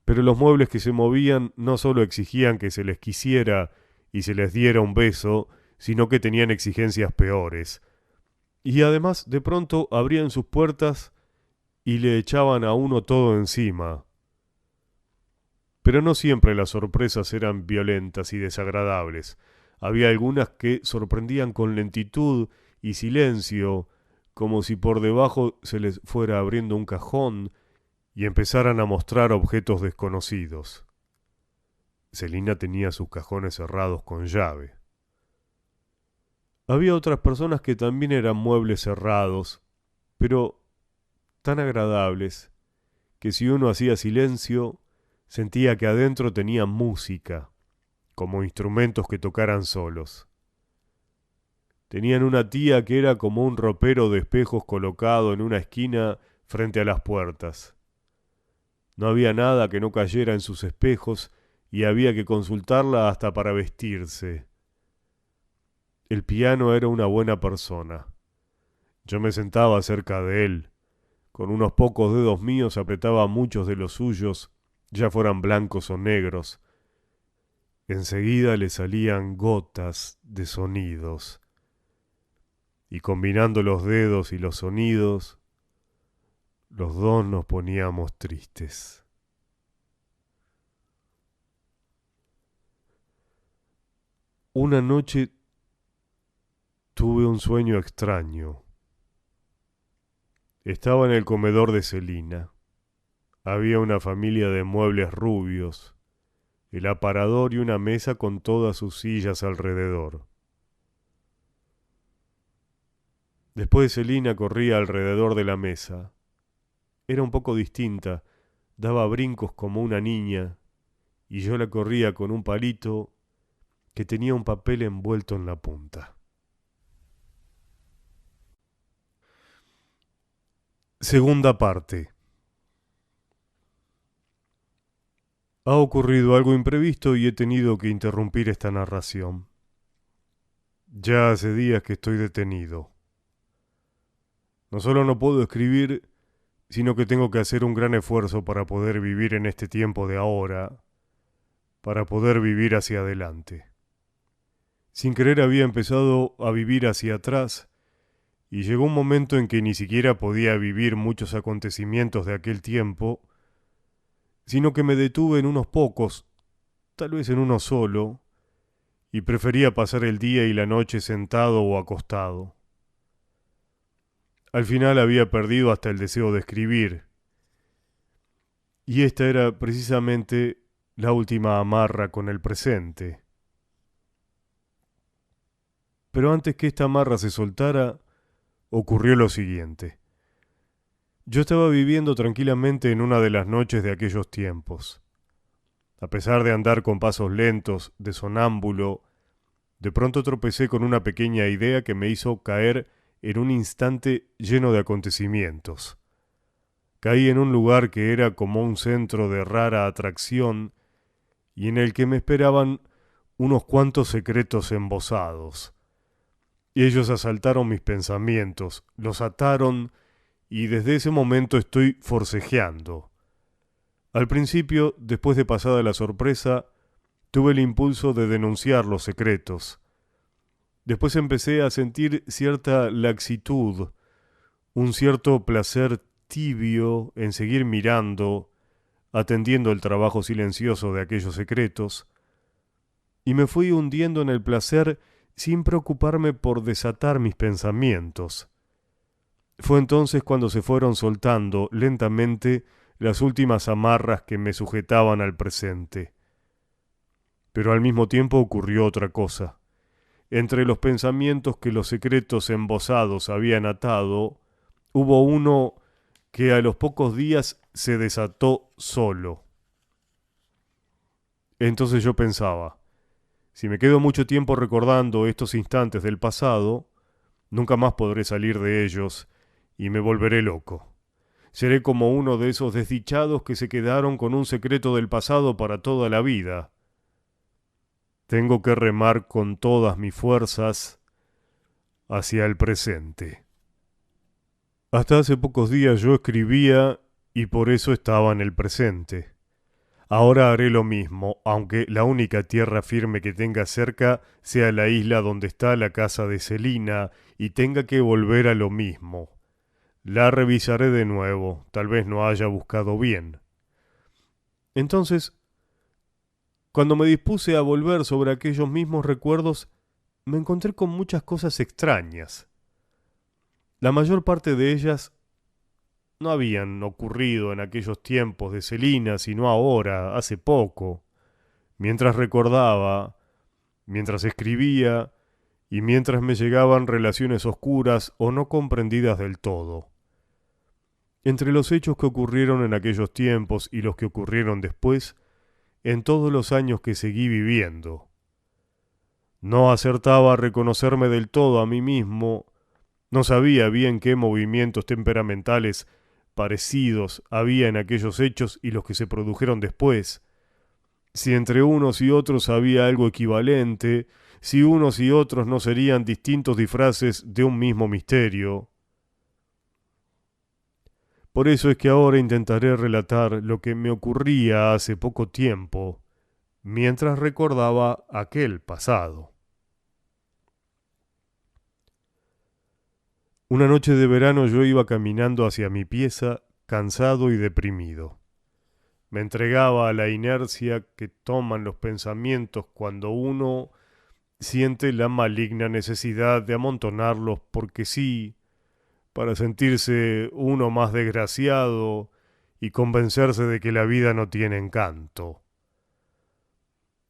A: pero los muebles que se movían no solo exigían que se les quisiera y se les diera un beso, sino que tenían exigencias peores. Y además de pronto abrían sus puertas y le echaban a uno todo encima. Pero no siempre las sorpresas eran violentas y desagradables. Había algunas que sorprendían con lentitud y silencio, como si por debajo se les fuera abriendo un cajón y empezaran a mostrar objetos desconocidos. Celina tenía sus cajones cerrados con llave. Había otras personas que también eran muebles cerrados, pero tan agradables, que si uno hacía silencio, sentía que adentro tenían música, como instrumentos que tocaran solos. Tenían una tía que era como un ropero de espejos colocado en una esquina frente a las puertas. No había nada que no cayera en sus espejos y había que consultarla hasta para vestirse. El piano era una buena persona. Yo me sentaba cerca de él. Con unos pocos dedos míos apretaba muchos de los suyos, ya fueran blancos o negros. Enseguida le salían gotas de sonidos. Y combinando los dedos y los sonidos, los dos nos poníamos tristes. Una noche tuve un sueño extraño. Estaba en el comedor de Celina. Había una familia de muebles rubios, el aparador y una mesa con todas sus sillas alrededor. Después Celina corría alrededor de la mesa. Era un poco distinta, daba brincos como una niña, y yo la corría con un palito que tenía un papel envuelto en la punta. Segunda parte. Ha ocurrido algo imprevisto y he tenido que interrumpir esta narración. Ya hace días que estoy detenido. No solo no puedo escribir, sino que tengo que hacer un gran esfuerzo para poder vivir en este tiempo de ahora, para poder vivir hacia adelante. Sin querer había empezado a vivir hacia atrás, y llegó un momento en que ni siquiera podía vivir muchos acontecimientos de aquel tiempo, sino que me detuve en unos pocos, tal vez en uno solo, y prefería pasar el día y la noche sentado o acostado. Al final había perdido hasta el deseo de escribir, y esta era precisamente la última amarra con el presente. Pero antes que esta amarra se soltara, ocurrió lo siguiente. Yo estaba viviendo tranquilamente en una de las noches de aquellos tiempos. A pesar de andar con pasos lentos, de sonámbulo, de pronto tropecé con una pequeña idea que me hizo caer en un instante lleno de acontecimientos. Caí en un lugar que era como un centro de rara atracción y en el que me esperaban unos cuantos secretos embosados. Y ellos asaltaron mis pensamientos, los ataron y desde ese momento estoy forcejeando. Al principio, después de pasada la sorpresa, tuve el impulso de denunciar los secretos. Después empecé a sentir cierta laxitud, un cierto placer tibio en seguir mirando, atendiendo el trabajo silencioso de aquellos secretos, y me fui hundiendo en el placer sin preocuparme por desatar mis pensamientos. Fue entonces cuando se fueron soltando lentamente las últimas amarras que me sujetaban al presente. Pero al mismo tiempo ocurrió otra cosa. Entre los pensamientos que los secretos embosados habían atado, hubo uno que a los pocos días se desató solo. Entonces yo pensaba, si me quedo mucho tiempo recordando estos instantes del pasado, nunca más podré salir de ellos y me volveré loco. Seré como uno de esos desdichados que se quedaron con un secreto del pasado para toda la vida. Tengo que remar con todas mis fuerzas hacia el presente. Hasta hace pocos días yo escribía y por eso estaba en el presente. Ahora haré lo mismo, aunque la única tierra firme que tenga cerca sea la isla donde está la casa de Celina y tenga que volver a lo mismo. La revisaré de nuevo, tal vez no haya buscado bien. Entonces, cuando me dispuse a volver sobre aquellos mismos recuerdos, me encontré con muchas cosas extrañas. La mayor parte de ellas no habían ocurrido en aquellos tiempos de Celina, sino ahora, hace poco, mientras recordaba, mientras escribía y mientras me llegaban relaciones oscuras o no comprendidas del todo. Entre los hechos que ocurrieron en aquellos tiempos y los que ocurrieron después, en todos los años que seguí viviendo, no acertaba a reconocerme del todo a mí mismo, no sabía bien qué movimientos temperamentales parecidos había en aquellos hechos y los que se produjeron después, si entre unos y otros había algo equivalente, si unos y otros no serían distintos disfraces de un mismo misterio. Por eso es que ahora intentaré relatar lo que me ocurría hace poco tiempo, mientras recordaba aquel pasado. Una noche de verano yo iba caminando hacia mi pieza, cansado y deprimido. Me entregaba a la inercia que toman los pensamientos cuando uno siente la maligna necesidad de amontonarlos porque sí, para sentirse uno más desgraciado y convencerse de que la vida no tiene encanto.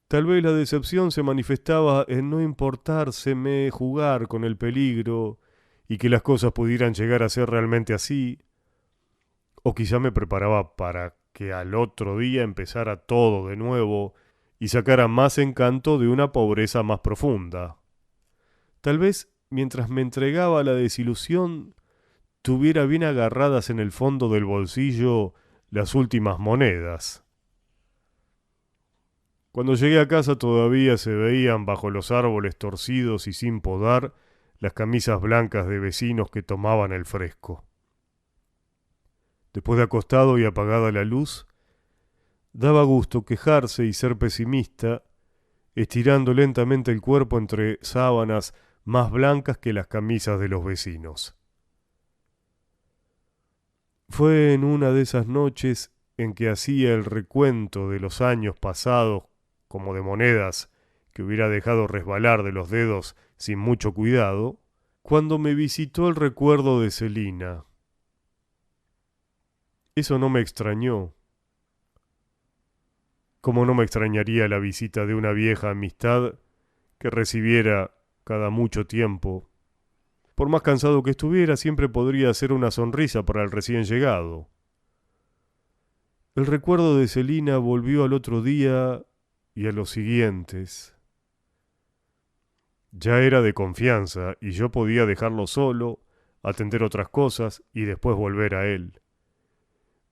A: Tal vez la decepción se manifestaba en no importárseme jugar con el peligro y que las cosas pudieran llegar a ser realmente así, o quizá me preparaba para que al otro día empezara todo de nuevo y sacara más encanto de una pobreza más profunda. Tal vez, mientras me entregaba a la desilusión, tuviera bien agarradas en el fondo del bolsillo las últimas monedas. Cuando llegué a casa todavía se veían bajo los árboles torcidos y sin podar las camisas blancas de vecinos que tomaban el fresco. Después de acostado y apagada la luz, daba gusto quejarse y ser pesimista, estirando lentamente el cuerpo entre sábanas más blancas que las camisas de los vecinos. Fue en una de esas noches en que hacía el recuento de los años pasados como de monedas que hubiera dejado resbalar de los dedos sin mucho cuidado, cuando me visitó el recuerdo de Celina. Eso no me extrañó, como no me extrañaría la visita de una vieja amistad que recibiera cada mucho tiempo. Por más cansado que estuviera, siempre podría hacer una sonrisa para el recién llegado. El recuerdo de Celina volvió al otro día y a los siguientes. Ya era de confianza y yo podía dejarlo solo, atender otras cosas y después volver a él.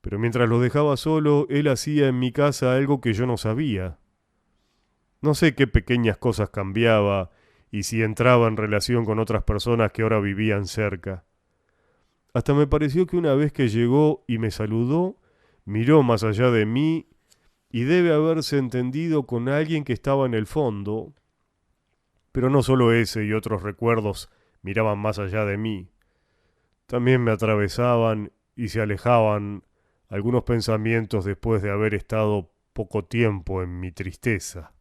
A: Pero mientras lo dejaba solo, él hacía en mi casa algo que yo no sabía. No sé qué pequeñas cosas cambiaba y si entraba en relación con otras personas que ahora vivían cerca. Hasta me pareció que una vez que llegó y me saludó, miró más allá de mí y debe haberse entendido con alguien que estaba en el fondo. Pero no solo ese y otros recuerdos miraban más allá de mí. También me atravesaban y se alejaban algunos pensamientos después de haber estado poco tiempo en mi tristeza.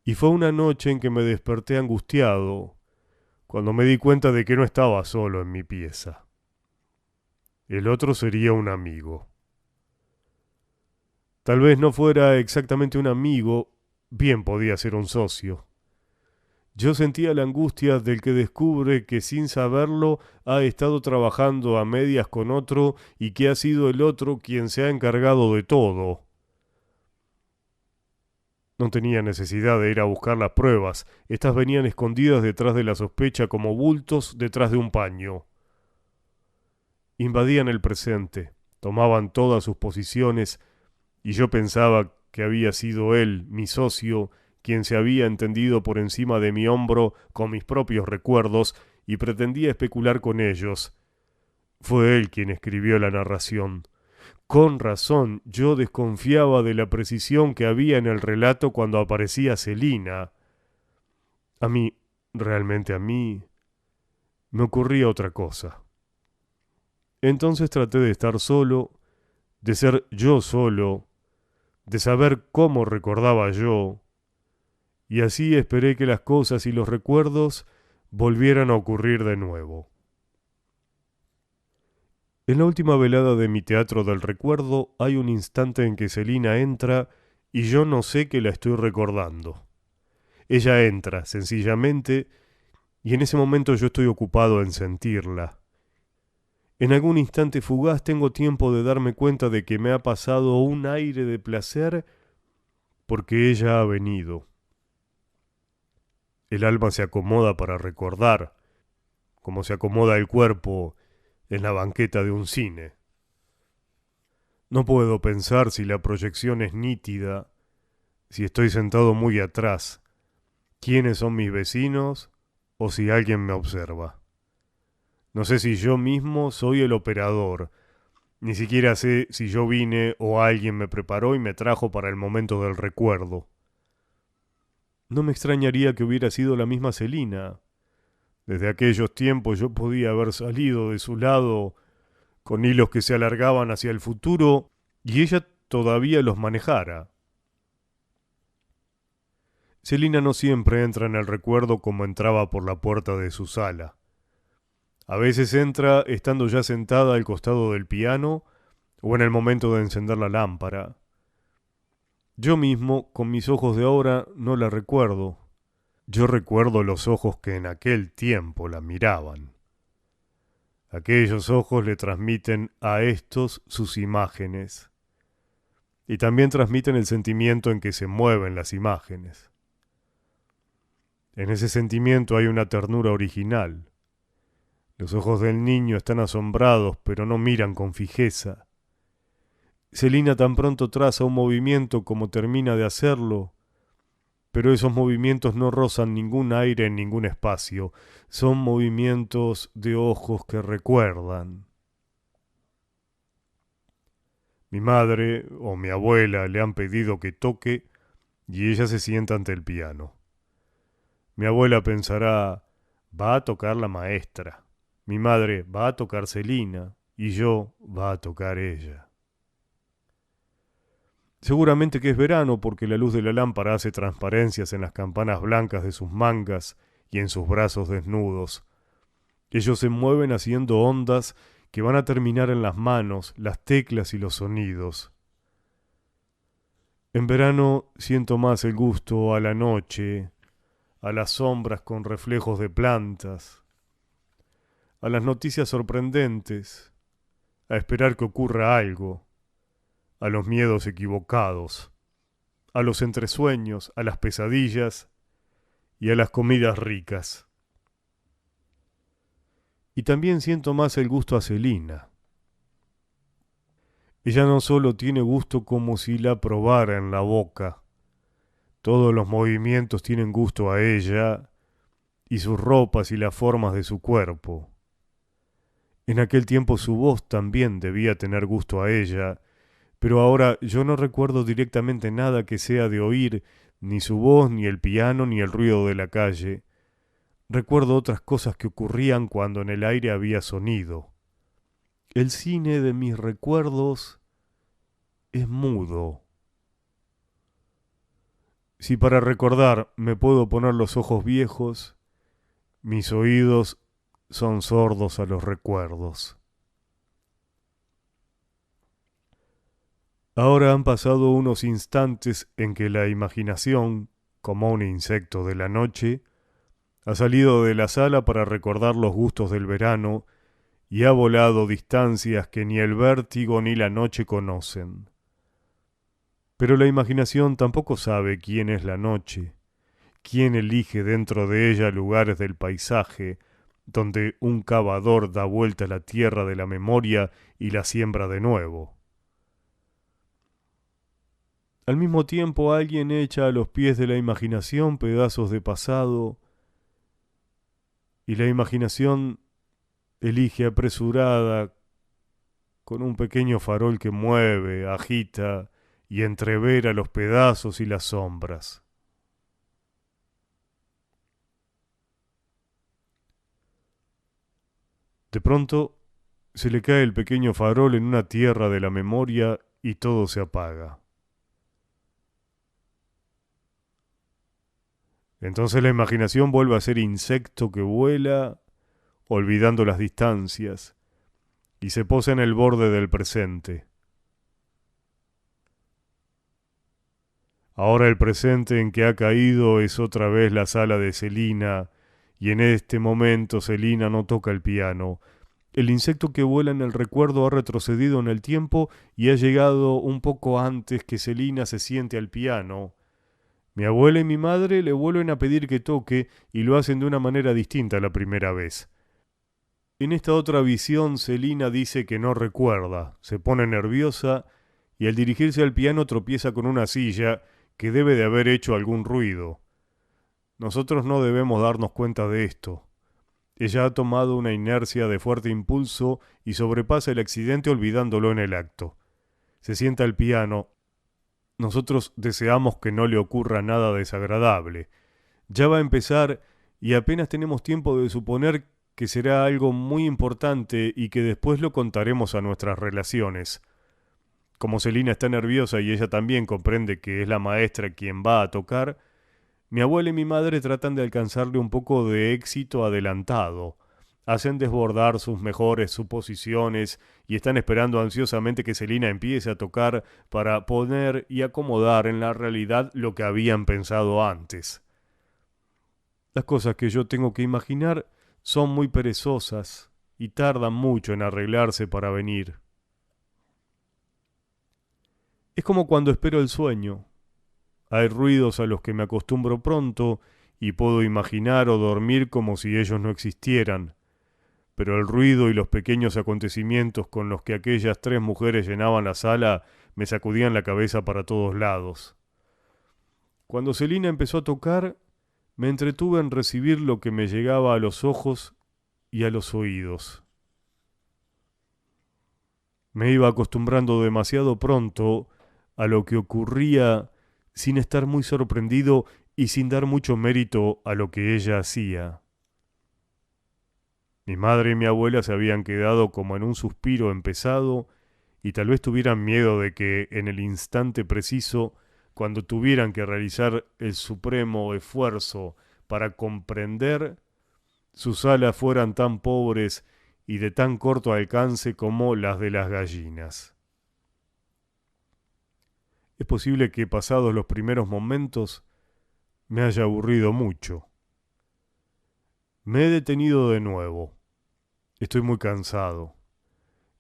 A: Y fue una noche en que me desperté angustiado, cuando me di cuenta de que no estaba solo en mi pieza. El otro sería un amigo. Tal vez no fuera exactamente un amigo, bien podía ser un socio. Yo sentía la angustia del que descubre que sin saberlo ha estado trabajando a medias con otro y que ha sido el otro quien se ha encargado de todo. No tenía necesidad de ir a buscar las pruebas, estas venían escondidas detrás de la sospecha como bultos detrás de un paño. Invadían el presente, tomaban todas sus posiciones, y yo pensaba que había sido él, mi socio, quien se había entendido por encima de mi hombro con mis propios recuerdos y pretendía especular con ellos. Fue él quien escribió la narración. Con razón, yo desconfiaba de la precisión que había en el relato cuando aparecía Celina. A mí, realmente a mí, me ocurría otra cosa. Entonces traté de estar solo, de ser yo solo, de saber cómo recordaba yo, y así esperé que las cosas y los recuerdos volvieran a ocurrir de nuevo. En la última velada de mi teatro del recuerdo hay un instante en que Celina entra y yo no sé que la estoy recordando. Ella entra, sencillamente, y en ese momento yo estoy ocupado en sentirla. En algún instante fugaz tengo tiempo de darme cuenta de que me ha pasado un aire de placer porque ella ha venido. El alma se acomoda para recordar, como se acomoda el cuerpo en la banqueta de un cine. No puedo pensar si la proyección es nítida, si estoy sentado muy atrás, quiénes son mis vecinos o si alguien me observa. No sé si yo mismo soy el operador, ni siquiera sé si yo vine o alguien me preparó y me trajo para el momento del recuerdo. No me extrañaría que hubiera sido la misma Celina. Desde aquellos tiempos yo podía haber salido de su lado con hilos que se alargaban hacia el futuro y ella todavía los manejara. Celina no siempre entra en el recuerdo como entraba por la puerta de su sala. A veces entra estando ya sentada al costado del piano o en el momento de encender la lámpara. Yo mismo, con mis ojos de ahora, no la recuerdo. Yo recuerdo los ojos que en aquel tiempo la miraban. Aquellos ojos le transmiten a estos sus imágenes y también transmiten el sentimiento en que se mueven las imágenes. En ese sentimiento hay una ternura original. Los ojos del niño están asombrados, pero no miran con fijeza. Celina tan pronto traza un movimiento como termina de hacerlo, pero esos movimientos no rozan ningún aire en ningún espacio. Son movimientos de ojos que recuerdan. Mi madre o mi abuela le han pedido que toque y ella se sienta ante el piano. Mi abuela pensará, va a tocar la maestra. Mi madre va a tocar Celina y yo va a tocar ella. Seguramente que es verano porque la luz de la lámpara hace transparencias en las campanas blancas de sus mangas y en sus brazos desnudos. Ellos se mueven haciendo ondas que van a terminar en las manos, las teclas y los sonidos. En verano siento más el gusto a la noche, a las sombras con reflejos de plantas, a las noticias sorprendentes, a esperar que ocurra algo, a los miedos equivocados, a los entresueños, a las pesadillas y a las comidas ricas. Y también siento más el gusto a Celina. Ella no solo tiene gusto como si la probara en la boca, todos los movimientos tienen gusto a ella, y sus ropas y las formas de su cuerpo. En aquel tiempo su voz también debía tener gusto a ella, pero ahora yo no recuerdo directamente nada que sea de oír, ni su voz, ni el piano, ni el ruido de la calle. Recuerdo otras cosas que ocurrían cuando en el aire había sonido. El cine de mis recuerdos es mudo. Si para recordar me puedo poner los ojos viejos, Mis oídos son sordos a los recuerdos. Ahora han pasado unos instantes en que la imaginación, como un insecto de la noche, ha salido de la sala para recordar los gustos del verano y ha volado distancias que ni el vértigo ni la noche conocen. Pero la imaginación tampoco sabe quién es la noche, quién elige dentro de ella lugares del paisaje, donde un cavador da vuelta a la tierra de la memoria y la siembra de nuevo. Al mismo tiempo alguien echa a los pies de la imaginación pedazos de pasado, y la imaginación elige apresurada, con un pequeño farol que mueve, agita y entrevera los pedazos y las sombras. De pronto se le cae el pequeño farol en una tierra de la memoria y todo se apaga. Entonces la imaginación vuelve a ser insecto que vuela, olvidando las distancias, y se posa en el borde del presente. Ahora el presente en que ha caído es otra vez la sala de Celina, y en este momento Celina no toca el piano. El insecto que vuela en el recuerdo ha retrocedido en el tiempo y ha llegado un poco antes que Celina se siente al piano. Mi abuela y mi madre le vuelven a pedir que toque y lo hacen de una manera distinta a la primera vez. En esta otra visión, Celina dice que no recuerda, se pone nerviosa y al dirigirse al piano tropieza con una silla que debe de haber hecho algún ruido. Nosotros no debemos darnos cuenta de esto. Ella ha tomado una inercia de fuerte impulso y sobrepasa el accidente olvidándolo en el acto. Se sienta al piano. Nosotros deseamos que no le ocurra nada desagradable. Ya va a empezar y apenas tenemos tiempo de suponer que será algo muy importante y que después lo contaremos a nuestras relaciones. Como Celina está nerviosa y ella también comprende que es la maestra quien va a tocar, mi abuela y mi madre tratan de alcanzarle un poco de éxito adelantado. Hacen desbordar sus mejores suposiciones y están esperando ansiosamente que Celina empiece a tocar para poner y acomodar en la realidad lo que habían pensado antes. Las cosas que yo tengo que imaginar son muy perezosas y tardan mucho en arreglarse para venir. Es como cuando espero el sueño. Hay ruidos a los que me acostumbro pronto y puedo imaginar o dormir como si ellos no existieran, pero el ruido y los pequeños acontecimientos con los que aquellas tres mujeres llenaban la sala me sacudían la cabeza para todos lados. Cuando Celina empezó a tocar, me entretuve en recibir lo que me llegaba a los ojos y a los oídos. Me iba acostumbrando demasiado pronto a lo que ocurría sin estar muy sorprendido y sin dar mucho mérito a lo que ella hacía. Mi madre y mi abuela se habían quedado como en un suspiro empezado y tal vez tuvieran miedo de que en el instante preciso, cuando tuvieran que realizar el supremo esfuerzo para comprender, sus alas fueran tan pobres y de tan corto alcance como las de las gallinas. Es posible que pasados los primeros momentos me haya aburrido mucho. Me he detenido de nuevo. Estoy muy cansado.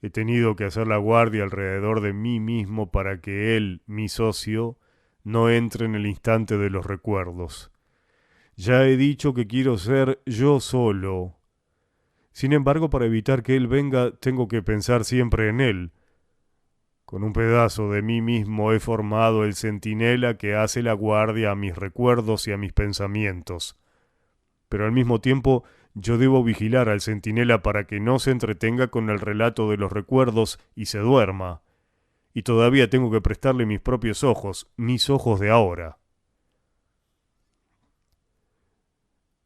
A: He tenido que hacer la guardia alrededor de mí mismo para que él, mi socio, no entre en el instante de los recuerdos. Ya he dicho que quiero ser yo solo. Sin embargo, para evitar que él venga, tengo que pensar siempre en él. Con un pedazo de mí mismo he formado el centinela que hace la guardia a mis recuerdos y a mis pensamientos. Pero al mismo tiempo yo debo vigilar al centinela para que no se entretenga con el relato de los recuerdos y se duerma. Y todavía tengo que prestarle mis propios ojos, mis ojos de ahora.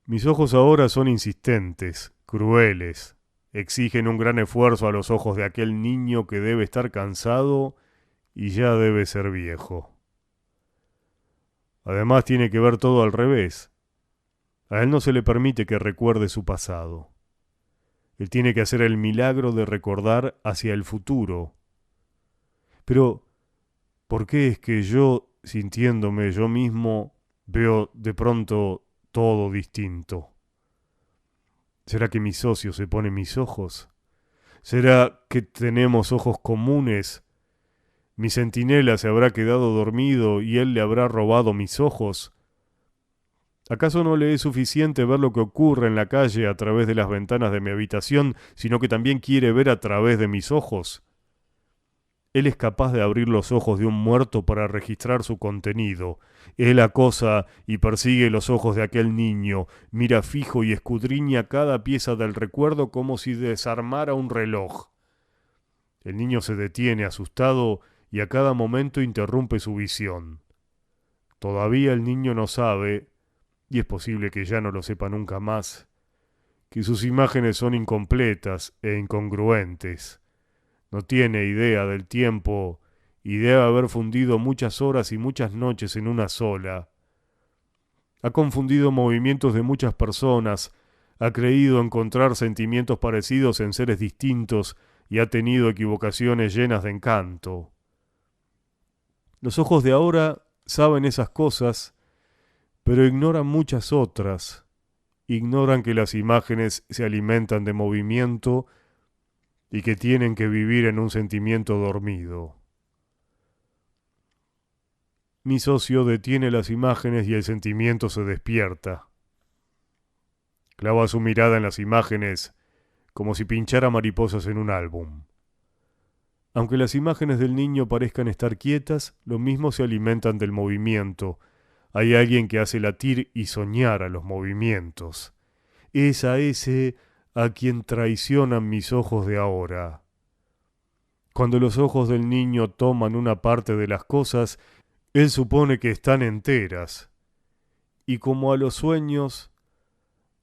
A: Mis ojos ahora son insistentes, crueles, exigen un gran esfuerzo a los ojos de aquel niño que debe estar cansado y ya debe ser viejo. Además tiene que ver todo al revés. A él no se le permite que recuerde su pasado. Él tiene que hacer el milagro de recordar hacia el futuro. Pero, ¿por qué es que yo, sintiéndome yo mismo, veo de pronto todo distinto? ¿Será que mi socio se pone mis ojos? ¿Será que tenemos ojos comunes? ¿Mi centinela se habrá quedado dormido y él le habrá robado mis ojos? ¿Acaso no le es suficiente ver lo que ocurre en la calle a través de las ventanas de mi habitación, sino que también quiere ver a través de mis ojos? Él es capaz de abrir los ojos de un muerto para registrar su contenido. Él acosa y persigue los ojos de aquel niño, mira fijo y escudriña cada pieza del recuerdo como si desarmara un reloj. El niño se detiene asustado y a cada momento interrumpe su visión. Todavía el niño no sabe, y es posible que ya no lo sepa nunca más, que sus imágenes son incompletas e incongruentes. No tiene idea del tiempo y debe haber fundido muchas horas y muchas noches en una sola. Ha confundido movimientos de muchas personas, ha creído encontrar sentimientos parecidos en seres distintos y ha tenido equivocaciones llenas de encanto. Los ojos de ahora saben esas cosas, pero ignoran muchas otras. Ignoran que las imágenes se alimentan de movimiento y que tienen que vivir en un sentimiento dormido. Mi socio detiene las imágenes y el sentimiento se despierta. Clava su mirada en las imágenes como si pinchara mariposas en un álbum. Aunque las imágenes del niño parezcan estar quietas, lo mismo se alimentan del movimiento. Hay alguien que hace latir y soñar a los movimientos. Es a ese a quien traicionan mis ojos de ahora. Cuando los ojos del niño toman una parte de las cosas, él supone que están enteras. Y como a los sueños,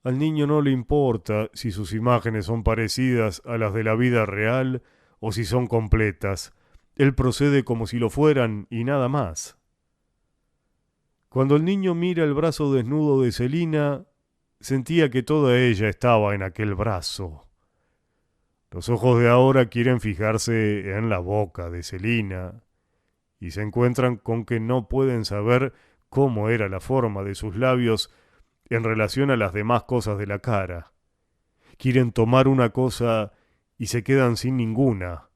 A: al niño no le importa si sus imágenes son parecidas a las de la vida real o si son completas. Él procede como si lo fueran y nada más. Cuando el niño mira el brazo desnudo de Celina, sentía que toda ella estaba en aquel brazo. Los ojos de ahora quieren fijarse en la boca de Celina y se encuentran con que no pueden saber cómo era la forma de sus labios en relación a las demás cosas de la cara. Quieren tomar una cosa y se quedan sin ninguna.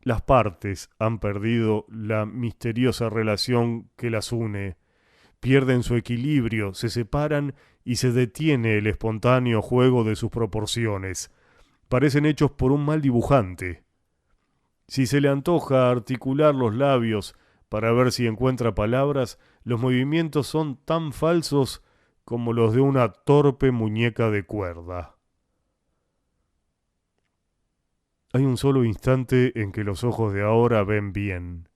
A: Las partes han perdido la misteriosa relación que las une. Pierden su equilibrio, se separan y se detiene el espontáneo juego de sus proporciones. Parecen hechos por un mal dibujante. Si se le antoja articular los labios para ver si encuentra palabras, los movimientos son tan falsos como los de una torpe muñeca de cuerda. Hay un solo instante en que los ojos de ahora ven bien.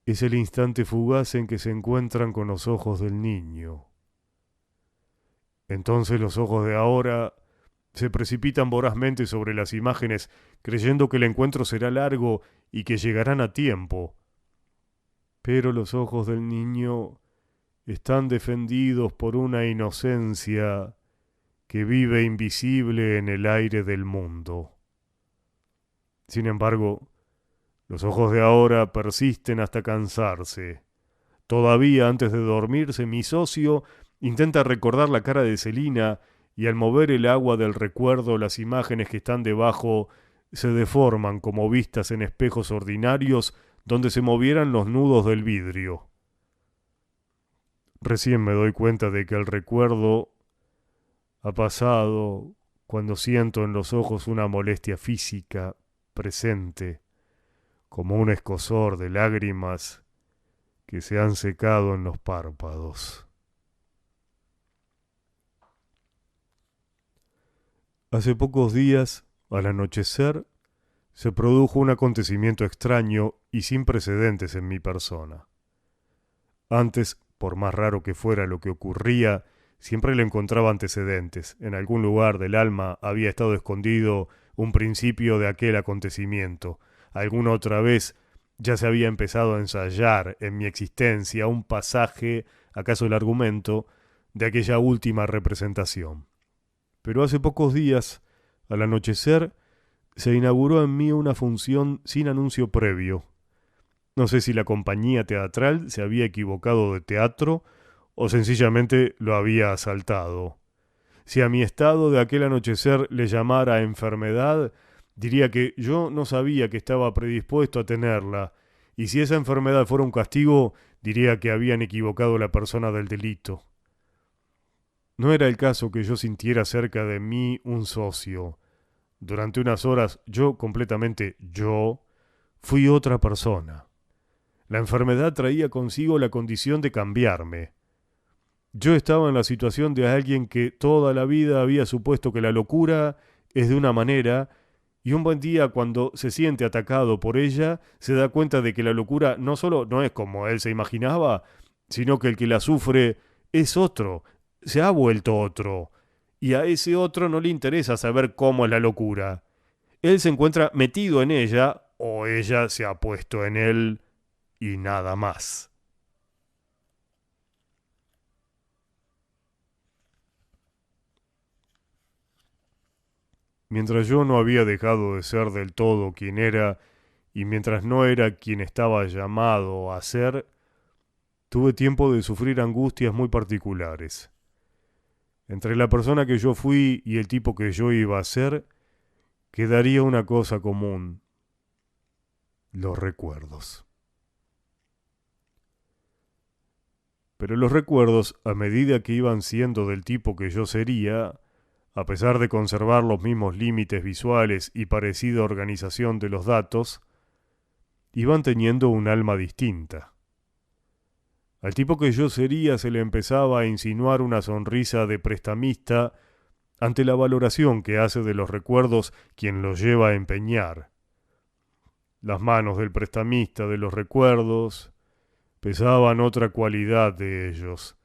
A: Es el instante fugaz en que se encuentran con los ojos del niño. Entonces los ojos de ahora se precipitan vorazmente sobre las imágenes, creyendo que el encuentro será largo y que llegarán a tiempo. Pero los ojos del niño están defendidos por una inocencia que vive invisible en el aire del mundo. Sin embargo, los ojos de ahora persisten hasta cansarse. Todavía antes de dormirse, mi socio intenta recordar la cara de Celina y al mover el agua del recuerdo, las imágenes que están debajo se deforman como vistas en espejos ordinarios donde se movieran los nudos del vidrio. Recién me doy cuenta de que el recuerdo ha pasado cuando siento en los ojos una molestia física presente, como un escozor de lágrimas que se han secado en los párpados. Hace pocos días, al anochecer, se produjo un acontecimiento extraño y sin precedentes en mi persona. Antes, por más raro que fuera lo que ocurría, siempre le encontraba antecedentes. En algún lugar del alma había estado escondido un principio de aquel acontecimiento. Alguna otra vez ya se había empezado a ensayar en mi existencia un pasaje, acaso el argumento, de aquella última representación. Pero hace pocos días, al anochecer, se inauguró en mí una función sin anuncio previo. No sé si la compañía teatral se había equivocado de teatro o sencillamente lo había asaltado. Si a mi estado de aquel anochecer le llamara enfermedad, diría que yo no sabía que estaba predispuesto a tenerla, y si esa enfermedad fuera un castigo, diría que habían equivocado la persona del delito. No era el caso que yo sintiera cerca de mí un socio. Durante unas horas yo, completamente yo, fui otra persona. La enfermedad traía consigo la condición de cambiarme. Yo estaba en la situación de alguien que toda la vida había supuesto que la locura es de una manera, y un buen día cuando se siente atacado por ella, se da cuenta de que la locura no solo no es como él se imaginaba, sino que el que la sufre es otro, se ha vuelto otro, y a ese otro no le interesa saber cómo es la locura. Él se encuentra metido en ella, o ella se ha puesto en él, y nada más. Mientras yo no había dejado de ser del todo quien era, y mientras no era quien estaba llamado a ser, tuve tiempo de sufrir angustias muy particulares. Entre la persona que yo fui y el tipo que yo iba a ser, quedaría una cosa común: los recuerdos. Pero los recuerdos, a medida que iban siendo del tipo que yo sería, a pesar de conservar los mismos límites visuales y parecida organización de los datos, iban teniendo un alma distinta. Al tipo que yo sería se le empezaba a insinuar una sonrisa de prestamista ante la valoración que hace de los recuerdos quien los lleva a empeñar. Las manos del prestamista de los recuerdos pesaban otra cualidad de ellos,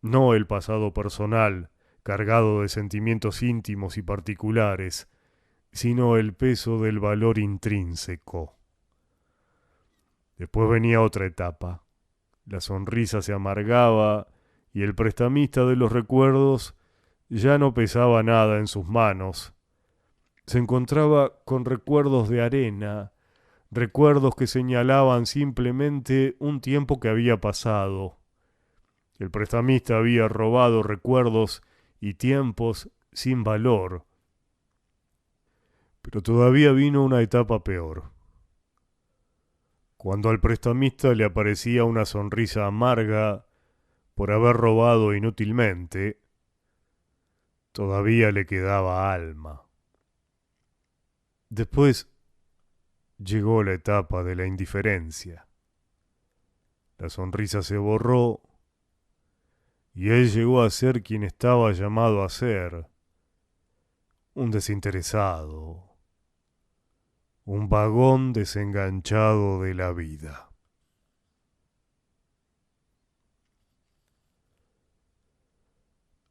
A: no el pasado personal, cargado de sentimientos íntimos y particulares, sino el peso del valor intrínseco. Después venía otra etapa. La sonrisa se amargaba y el prestamista de los recuerdos ya no pesaba nada en sus manos. Se encontraba con recuerdos de arena, recuerdos que señalaban simplemente un tiempo que había pasado. El prestamista había robado recuerdos y tiempos sin valor. Pero todavía vino una etapa peor. Cuando al prestamista le aparecía una sonrisa amarga por haber robado inútilmente, todavía le quedaba alma. Después llegó la etapa de la indiferencia. La sonrisa se borró y él llegó a ser quien estaba llamado a ser: un desinteresado, un vagón desenganchado de la vida.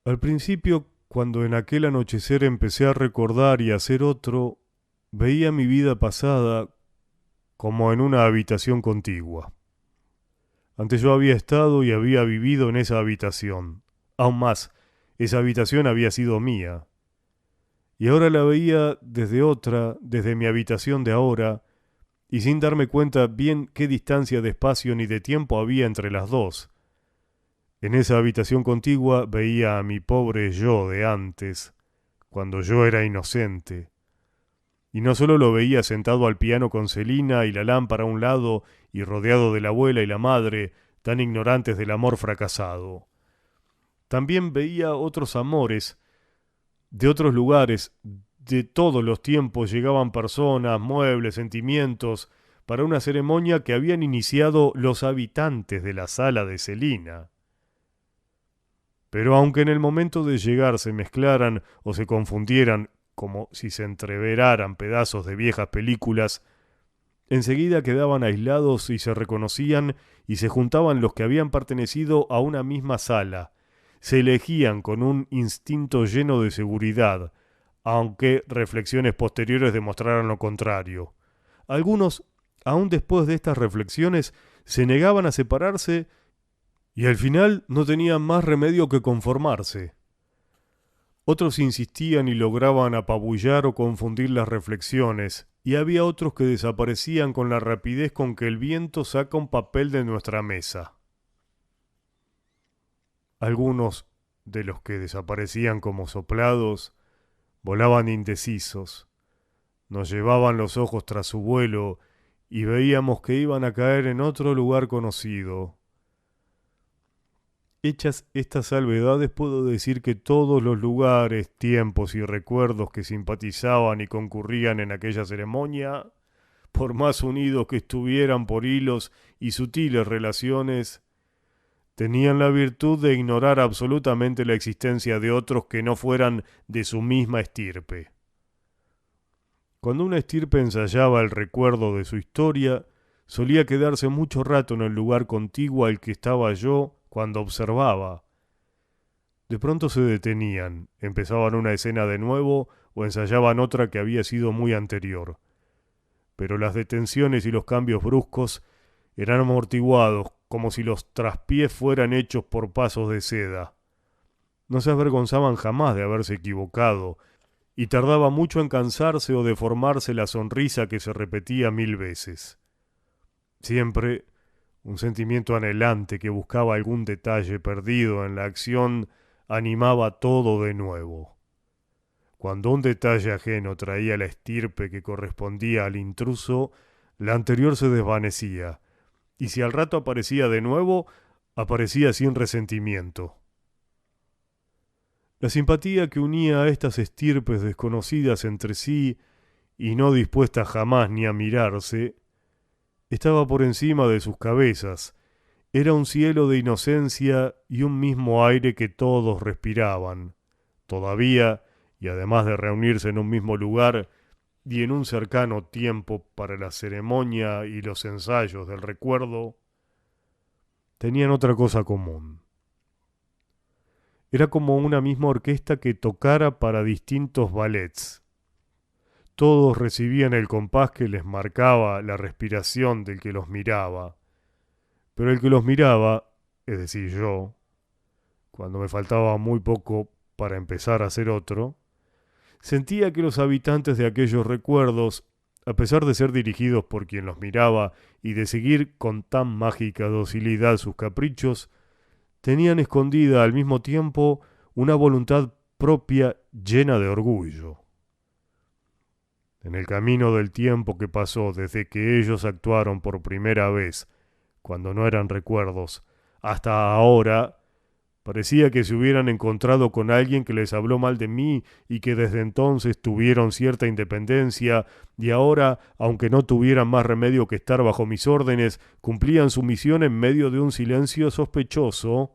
A: Al principio, cuando en aquel anochecer empecé a recordar y a ser otro, veía mi vida pasada como en una habitación contigua. Antes yo había estado y había vivido en esa habitación. Aún más, esa habitación había sido mía. Y ahora la veía desde otra, desde mi habitación de ahora, y sin darme cuenta bien qué distancia de espacio ni de tiempo había entre las dos. En esa habitación contigua veía a mi pobre yo de antes, cuando yo era inocente. Y no solo lo veía sentado al piano con Celina y la lámpara a un lado y rodeado de la abuela y la madre, tan ignorantes del amor fracasado. También veía otros amores, de otros lugares, de todos los tiempos llegaban personas, muebles, sentimientos, para una ceremonia que habían iniciado los habitantes de la sala de Celina. Pero aunque en el momento de llegar se mezclaran o se confundieran, como si se entreveraran pedazos de viejas películas, enseguida quedaban aislados y se reconocían y se juntaban los que habían pertenecido a una misma sala. Se elegían con un instinto lleno de seguridad, aunque reflexiones posteriores demostraran lo contrario. Algunos, aun después de estas reflexiones, se negaban a separarse Y al final no tenían más remedio que conformarse. Otros insistían y lograban apabullar o confundir las reflexiones, y había otros que desaparecían con la rapidez con que el viento saca un papel de nuestra mesa. Algunos de los que desaparecían como soplados volaban indecisos, nos llevaban los ojos tras su vuelo y veíamos que iban a caer en otro lugar conocido. Hechas estas salvedades, puedo decir que todos los lugares, tiempos y recuerdos que simpatizaban y concurrían en aquella ceremonia, por más unidos que estuvieran por hilos y sutiles relaciones, tenían la virtud de ignorar absolutamente la existencia de otros que no fueran de su misma estirpe. Cuando una estirpe ensayaba el recuerdo de su historia, solía quedarse mucho rato en el lugar contiguo al que estaba yo cuando observaba. De pronto se detenían, empezaban una escena de nuevo o ensayaban otra que había sido muy anterior. Pero las detenciones y los cambios bruscos eran amortiguados, como si los traspiés fueran hechos por pasos de seda. No se avergonzaban jamás de haberse equivocado, y tardaba mucho en cansarse o deformarse la sonrisa que se repetía 1000 veces. Siempre un sentimiento anhelante que buscaba algún detalle perdido en la acción animaba todo de nuevo. Cuando un detalle ajeno traía la estirpe que correspondía al intruso, la anterior se desvanecía, y si al rato aparecía de nuevo, aparecía sin resentimiento. La simpatía que unía a estas estirpes desconocidas entre sí y no dispuestas jamás ni a mirarse, estaba por encima de sus cabezas. Era un cielo de inocencia y un mismo aire que todos respiraban. Todavía, y además de reunirse en un mismo lugar y en un cercano tiempo para la ceremonia y los ensayos del recuerdo, tenían otra cosa común. Era como una misma orquesta que tocara para distintos ballets. Todos recibían el compás que les marcaba la respiración del que los miraba. Pero el que los miraba, es decir, yo, cuando me faltaba muy poco para empezar a hacer otro, sentía que los habitantes de aquellos recuerdos, a pesar de ser dirigidos por quien los miraba y de seguir con tan mágica docilidad sus caprichos, tenían escondida al mismo tiempo una voluntad propia llena de orgullo. En el camino del tiempo que pasó desde que ellos actuaron por primera vez, cuando no eran recuerdos, hasta ahora, parecía que se hubieran encontrado con alguien que les habló mal de mí y que desde entonces tuvieron cierta independencia y ahora, aunque no tuvieran más remedio que estar bajo mis órdenes, cumplían su misión en medio de un silencio sospechoso.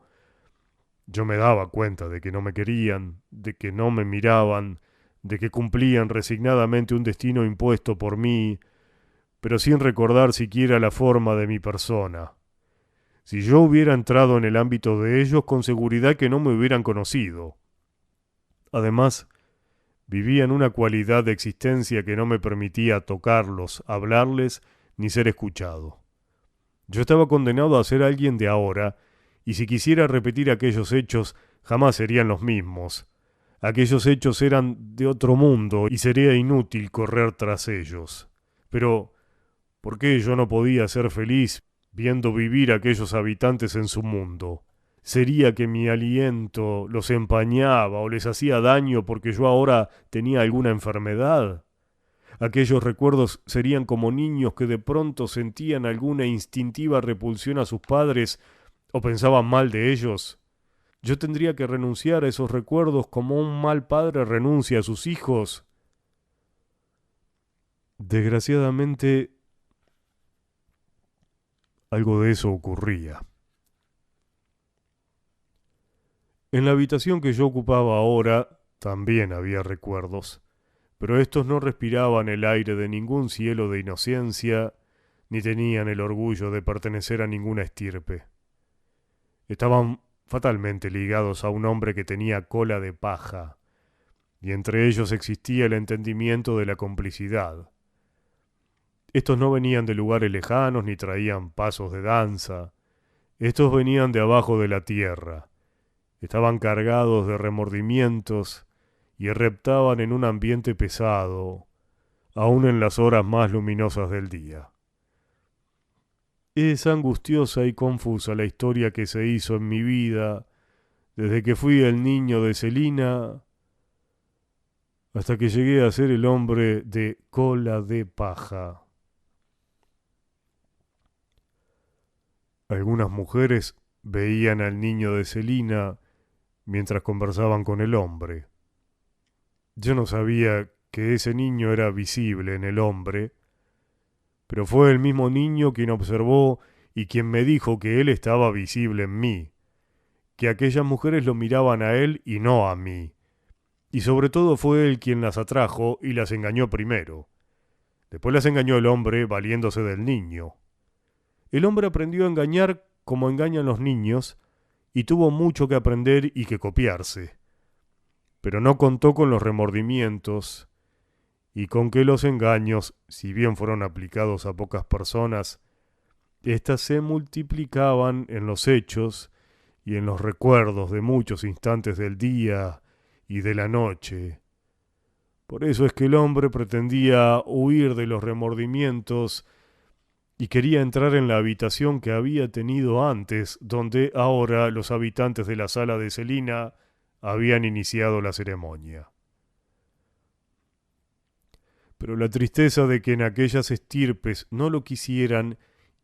A: Yo me daba cuenta de que no me querían, de que no me miraban, de que cumplían resignadamente un destino impuesto por mí, pero sin recordar siquiera la forma de mi persona. Si yo hubiera entrado en el ámbito de ellos, con seguridad que no me hubieran conocido. Además, vivía en una cualidad de existencia que no me permitía tocarlos, hablarles, ni ser escuchado. Yo estaba condenado a ser alguien de ahora, y si quisiera repetir aquellos hechos, jamás serían los mismos. Aquellos hechos eran de otro mundo, y sería inútil correr tras ellos. Pero, ¿por qué yo no podía ser feliz viendo vivir a aquellos habitantes en su mundo? ¿Sería que mi aliento los empañaba o les hacía daño porque yo ahora tenía alguna enfermedad? Aquellos recuerdos serían como niños que de pronto sentían alguna instintiva repulsión a sus padres o pensaban mal de ellos. Yo tendría que renunciar a esos recuerdos como un mal padre renuncia a sus hijos. Desgraciadamente, algo de eso ocurría. En la habitación que yo ocupaba ahora también había recuerdos, pero estos no respiraban el aire de ningún cielo de inocencia, ni tenían el orgullo de pertenecer a ninguna estirpe. Estaban fatalmente ligados a un hombre que tenía cola de paja, y entre ellos existía el entendimiento de la complicidad. Estos no venían de lugares lejanos ni traían pasos de danza. Estos venían de abajo de la tierra, estaban cargados de remordimientos y reptaban en un ambiente pesado, aun en las horas más luminosas del día. Es angustiosa y confusa la historia que se hizo en mi vida desde que fui el niño de Celina hasta que llegué a ser el hombre de cola de paja. Algunas mujeres veían al niño de Celina mientras conversaban con el hombre. Yo no sabía que ese niño era visible en el hombre, pero fue el mismo niño quien observó y quien me dijo que él estaba visible en mí, que aquellas mujeres lo miraban a él y no a mí, y sobre todo fue él quien las atrajo y las engañó primero. Después las engañó el hombre valiéndose del niño. El hombre aprendió a engañar como engañan los niños y tuvo mucho que aprender y que copiarse, pero no contó con los remordimientos y con que los engaños, si bien fueron aplicados a pocas personas, éstas se multiplicaban en los hechos y en los recuerdos de muchos instantes del día y de la noche. Por eso es que el hombre pretendía huir de los remordimientos y quería entrar en la habitación que había tenido antes, donde ahora los habitantes de la sala de Celina habían iniciado la ceremonia. Pero la tristeza de que en aquellas estirpes no lo quisieran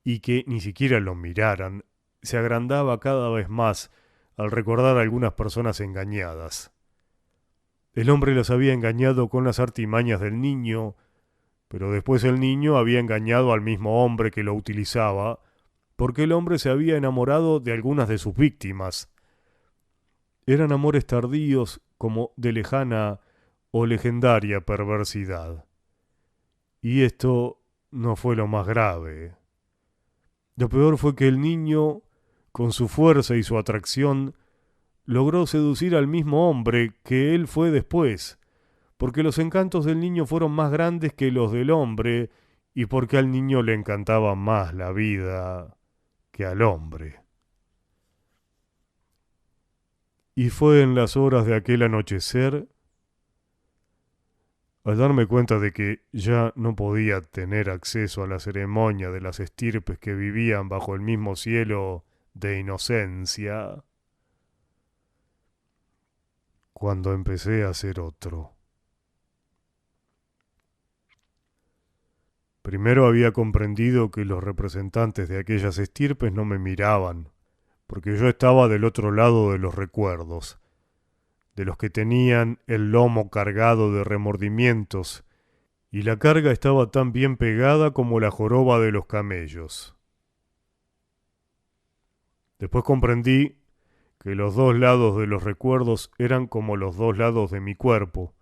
A: y que ni siquiera lo miraran, se agrandaba cada vez más al recordar a algunas personas engañadas. El hombre las había engañado con las artimañas del niño, pero después el niño había engañado al mismo hombre que lo utilizaba, porque el hombre se había enamorado de algunas de sus víctimas. Eran amores tardíos como de lejana o legendaria perversidad. Y esto no fue lo más grave. Lo peor fue que el niño, con su fuerza y su atracción, logró seducir al mismo hombre que él fue después, porque los encantos del niño fueron más grandes que los del hombre y porque al niño le encantaba más la vida que al hombre. Y fue en las horas de aquel anochecer, al darme cuenta de que ya no podía tener acceso a la ceremonia de las estirpes que vivían bajo el mismo cielo de inocencia, cuando empecé a ser otro. Primero había comprendido que los representantes de aquellas estirpes no me miraban, porque yo estaba del otro lado de los recuerdos, de los que tenían el lomo cargado de remordimientos, y la carga estaba tan bien pegada como la joroba de los camellos. Después comprendí que los dos lados de los recuerdos eran como los dos lados de mi cuerpo.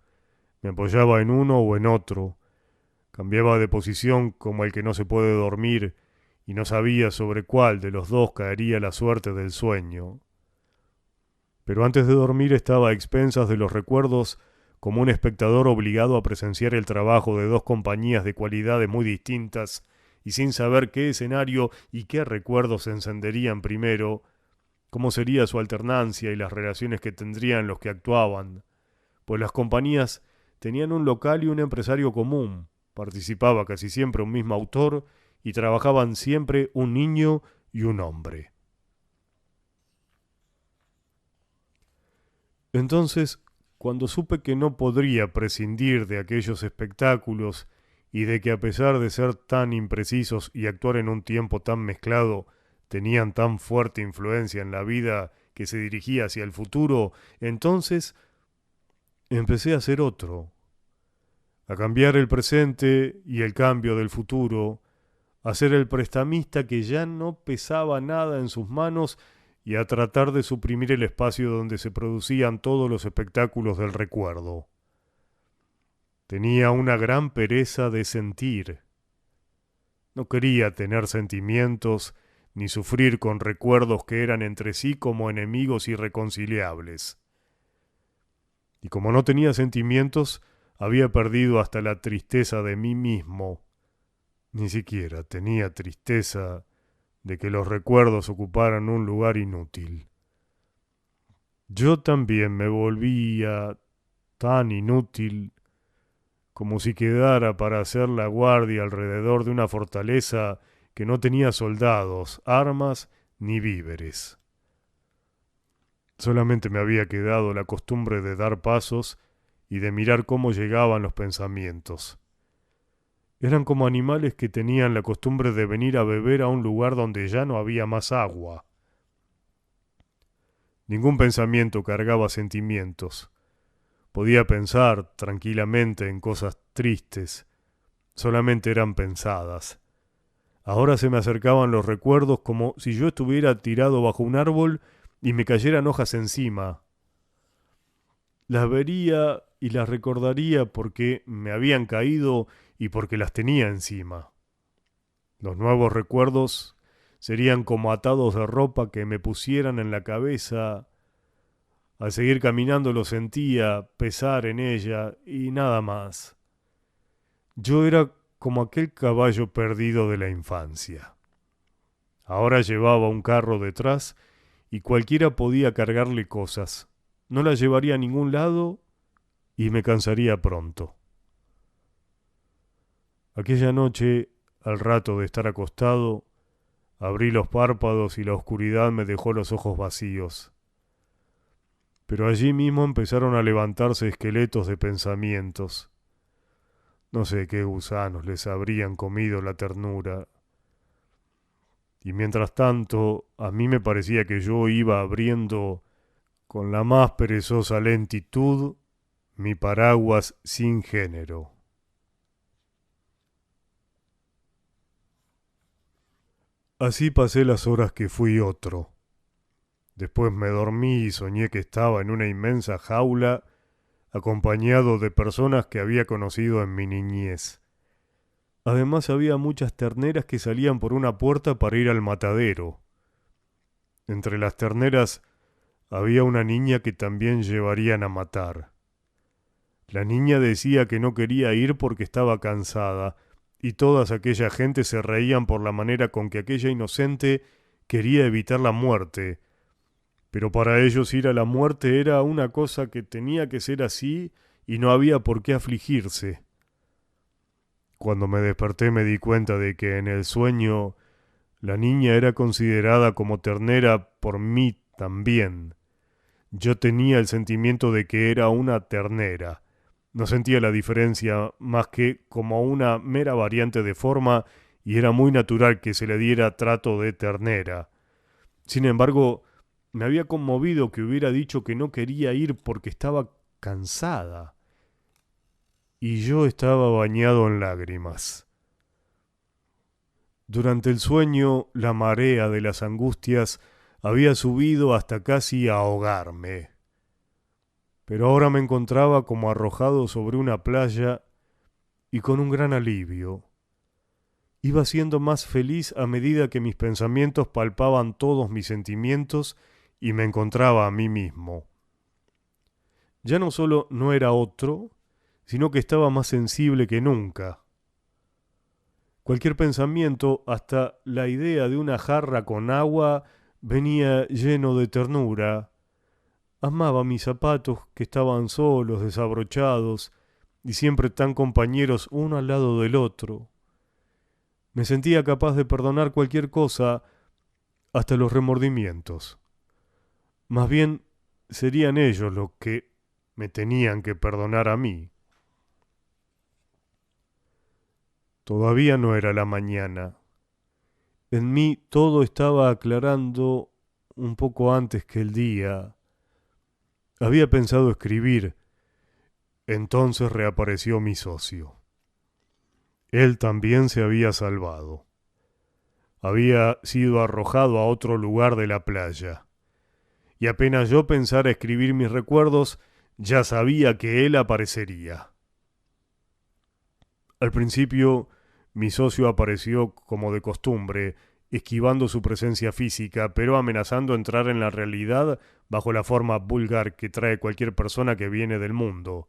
A: Me apoyaba en uno o en otro, cambiaba de posición como el que no se puede dormir y no sabía sobre cuál de los dos caería la suerte del sueño. Pero antes de dormir estaba a expensas de los recuerdos como un espectador obligado a presenciar el trabajo de dos compañías de cualidades muy distintas y sin saber qué escenario y qué recuerdos se encenderían primero, cómo sería su alternancia y las relaciones que tendrían los que actuaban, pues las compañías tenían un local y un empresario común, participaba casi siempre un mismo autor y trabajaban siempre un niño y un hombre. Entonces, cuando supe que no podría prescindir de aquellos espectáculos y de que a pesar de ser tan imprecisos y actuar en un tiempo tan mezclado, tenían tan fuerte influencia en la vida que se dirigía hacia el futuro, entonces empecé a ser otro, a cambiar el presente y el cambio del futuro, a ser el prestamista que ya no pesaba nada en sus manos y a tratar de suprimir el espacio donde se producían todos los espectáculos del recuerdo. Tenía una gran pereza de sentir. No quería tener sentimientos ni sufrir con recuerdos que eran entre sí como enemigos irreconciliables. Y como no tenía sentimientos, había perdido hasta la tristeza de mí mismo. Ni siquiera tenía tristeza de que los recuerdos ocuparan un lugar inútil. Yo también me volvía tan inútil como si quedara para hacer la guardia alrededor de una fortaleza que no tenía soldados, armas ni víveres. Solamente me había quedado la costumbre de dar pasos y de mirar cómo llegaban los pensamientos. Eran como animales que tenían la costumbre de venir a beber a un lugar donde ya no había más agua. Ningún pensamiento cargaba sentimientos. Podía pensar tranquilamente en cosas tristes, solamente eran pensadas. Ahora se me acercaban los recuerdos como si yo estuviera tirado bajo un árbol y me cayeran hojas encima. Las vería y las recordaría porque me habían caído y porque las tenía encima. Los nuevos recuerdos serían como atados de ropa que me pusieran en la cabeza. Al seguir caminando lo sentía pesar en ella y nada más. Yo era como aquel caballo perdido de la infancia. Ahora llevaba un carro detrás y cualquiera podía cargarle cosas. No la llevaría a ningún lado y me cansaría pronto. Aquella noche, al rato de estar acostado, abrí los párpados y la oscuridad me dejó los ojos vacíos. Pero allí mismo empezaron a levantarse esqueletos de pensamientos. No sé qué gusanos les habrían comido la ternura. Y mientras tanto, a mí me parecía que yo iba abriendo con la más perezosa lentitud mi paraguas sin género. Así pasé las horas que fui otro. Después me dormí y soñé que estaba en una inmensa jaula acompañado de personas que había conocido en mi niñez. Además había muchas terneras que salían por una puerta para ir al matadero. Entre las terneras había una niña que también llevarían a matar. La niña decía que no quería ir porque estaba cansada, y todas aquella gente se reían por la manera con que aquella inocente quería evitar la muerte. Pero para ellos ir a la muerte era una cosa que tenía que ser así y no había por qué afligirse. Cuando me desperté me di cuenta de que en el sueño la niña era considerada como ternera por mí también. Yo tenía el sentimiento de que era una ternera. No sentía la diferencia más que como una mera variante de forma y era muy natural que se le diera trato de ternera. Sin embargo, me había conmovido que hubiera dicho que no quería ir porque estaba cansada. Y yo estaba bañado en lágrimas. Durante el sueño, la marea de las angustias había subido hasta casi ahogarme. Pero ahora me encontraba como arrojado sobre una playa y con un gran alivio. Iba siendo más feliz a medida que mis pensamientos palpaban todos mis sentimientos y me encontraba a mí mismo. Ya no solo no era otro, sino que estaba más sensible que nunca. Cualquier pensamiento, hasta la idea de una jarra con agua, venía lleno de ternura. Amaba mis zapatos que estaban solos, desabrochados, y siempre tan compañeros uno al lado del otro. Me sentía capaz de perdonar cualquier cosa, hasta los remordimientos. Más bien serían ellos los que me tenían que perdonar a mí. Todavía no era la mañana. En mí todo estaba aclarando un poco antes que el día. Había pensado escribir. Entonces reapareció mi socio. Él también se había salvado. Había sido arrojado a otro lugar de la playa. Y apenas yo pensara escribir mis recuerdos, ya sabía que él aparecería. Al principio, mi socio apareció como de costumbre, esquivando su presencia física, pero amenazando entrar en la realidad bajo la forma vulgar que trae cualquier persona que viene del mundo.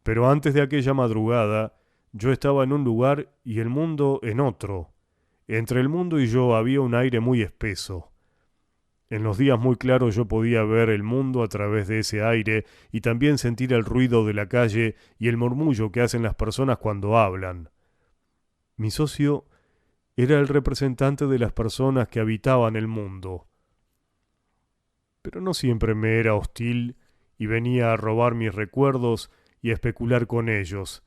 A: Pero antes de aquella madrugada, yo estaba en un lugar y el mundo en otro. Entre el mundo y yo había un aire muy espeso. En los días muy claros yo podía ver el mundo a través de ese aire y también sentir el ruido de la calle y el murmullo que hacen las personas cuando hablan. Mi socio era el representante de las personas que habitaban el mundo, pero no siempre me era hostil y venía a robar mis recuerdos y a especular con ellos.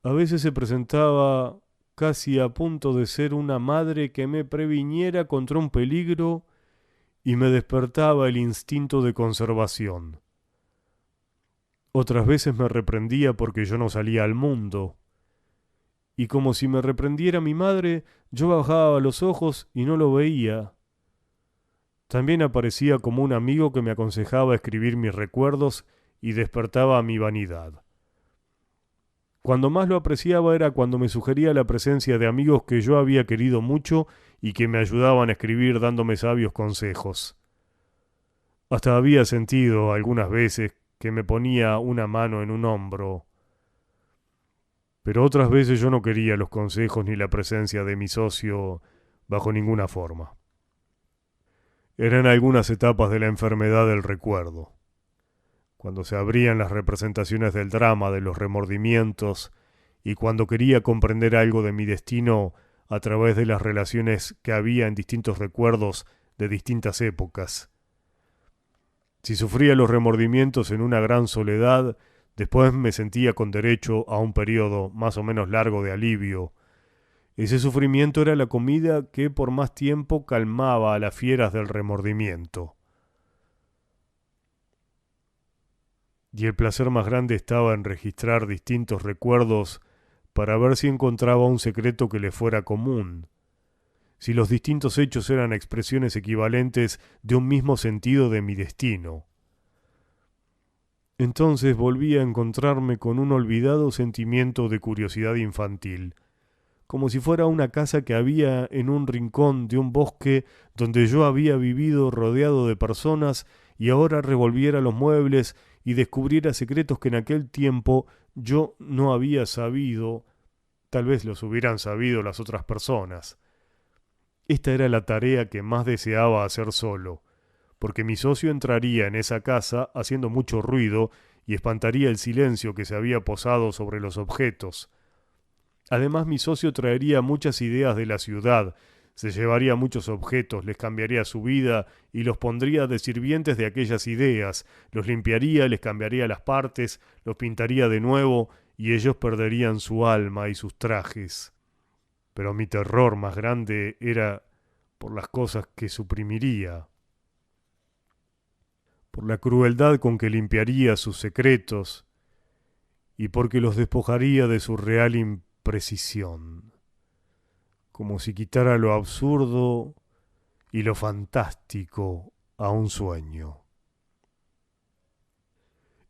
A: A veces se presentaba casi a punto de ser una madre que me previniera contra un peligro y me despertaba el instinto de conservación. Otras veces me reprendía porque yo no salía al mundo, y como si me reprendiera mi madre, yo bajaba los ojos y no lo veía. También aparecía como un amigo que me aconsejaba escribir mis recuerdos y despertaba mi vanidad. Cuando más lo apreciaba era cuando me sugería la presencia de amigos que yo había querido mucho y que me ayudaban a escribir dándome sabios consejos. Hasta había sentido algunas veces que me ponía una mano en un hombro, pero otras veces yo no quería los consejos ni la presencia de mi socio bajo ninguna forma. Eran algunas etapas de la enfermedad del recuerdo, cuando se abrían las representaciones del drama, de los remordimientos, y cuando quería comprender algo de mi destino a través de las relaciones que había en distintos recuerdos de distintas épocas. Si sufría los remordimientos en una gran soledad, después me sentía con derecho a un periodo más o menos largo de alivio. Ese sufrimiento era la comida que por más tiempo calmaba a las fieras del remordimiento. Y el placer más grande estaba en registrar distintos recuerdos para ver si encontraba un secreto que le fuera común, si los distintos hechos eran expresiones equivalentes de un mismo sentido de mi destino. Entonces volví a encontrarme con un olvidado sentimiento de curiosidad infantil, como si fuera una casa que había en un rincón de un bosque donde yo había vivido rodeado de personas y ahora revolviera los muebles y descubriera secretos que en aquel tiempo yo no había sabido, tal vez los hubieran sabido las otras personas. Esta era la tarea que más deseaba hacer solo, porque mi socio entraría en esa casa haciendo mucho ruido y espantaría el silencio que se había posado sobre los objetos. Además, mi socio traería muchas ideas de la ciudad, se llevaría muchos objetos, les cambiaría su vida y los pondría de sirvientes de aquellas ideas, los limpiaría, les cambiaría las partes, los pintaría de nuevo y ellos perderían su alma y sus trajes. Pero mi terror más grande era por las cosas que suprimiría, por la crueldad con que limpiaría sus secretos y porque los despojaría de su real precisión, como si quitara lo absurdo y lo fantástico a un sueño.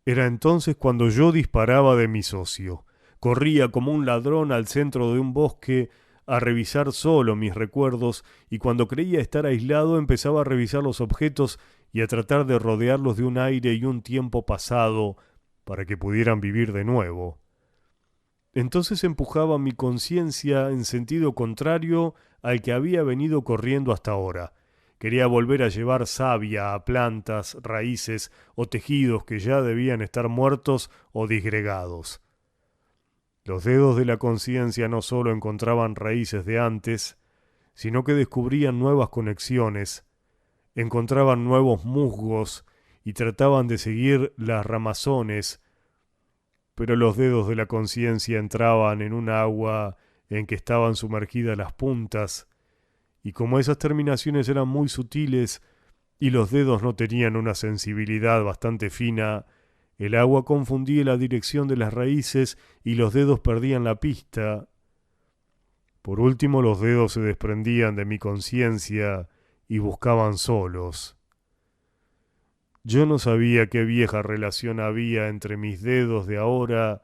A: Era entonces cuando yo disparaba de mi socio. Corría como un ladrón al centro de un bosque a revisar solo mis recuerdos y cuando creía estar aislado empezaba a revisar los objetos y a tratar de rodearlos de un aire y un tiempo pasado para que pudieran vivir de nuevo. Entonces empujaba mi conciencia en sentido contrario al que había venido corriendo hasta ahora. Quería volver a llevar savia a plantas, raíces o tejidos que ya debían estar muertos o disgregados. Los dedos de la conciencia no solo encontraban raíces de antes, sino que descubrían nuevas conexiones, encontraban nuevos musgos y trataban de seguir las ramazones, pero los dedos de la conciencia entraban en un agua en que estaban sumergidas las puntas, y como esas terminaciones eran muy sutiles y los dedos no tenían una sensibilidad bastante fina, el agua confundía la dirección de las raíces y los dedos perdían la pista. Por último, los dedos se desprendían de mi conciencia y buscaban solos. Yo no sabía qué vieja relación había entre mis dedos de ahora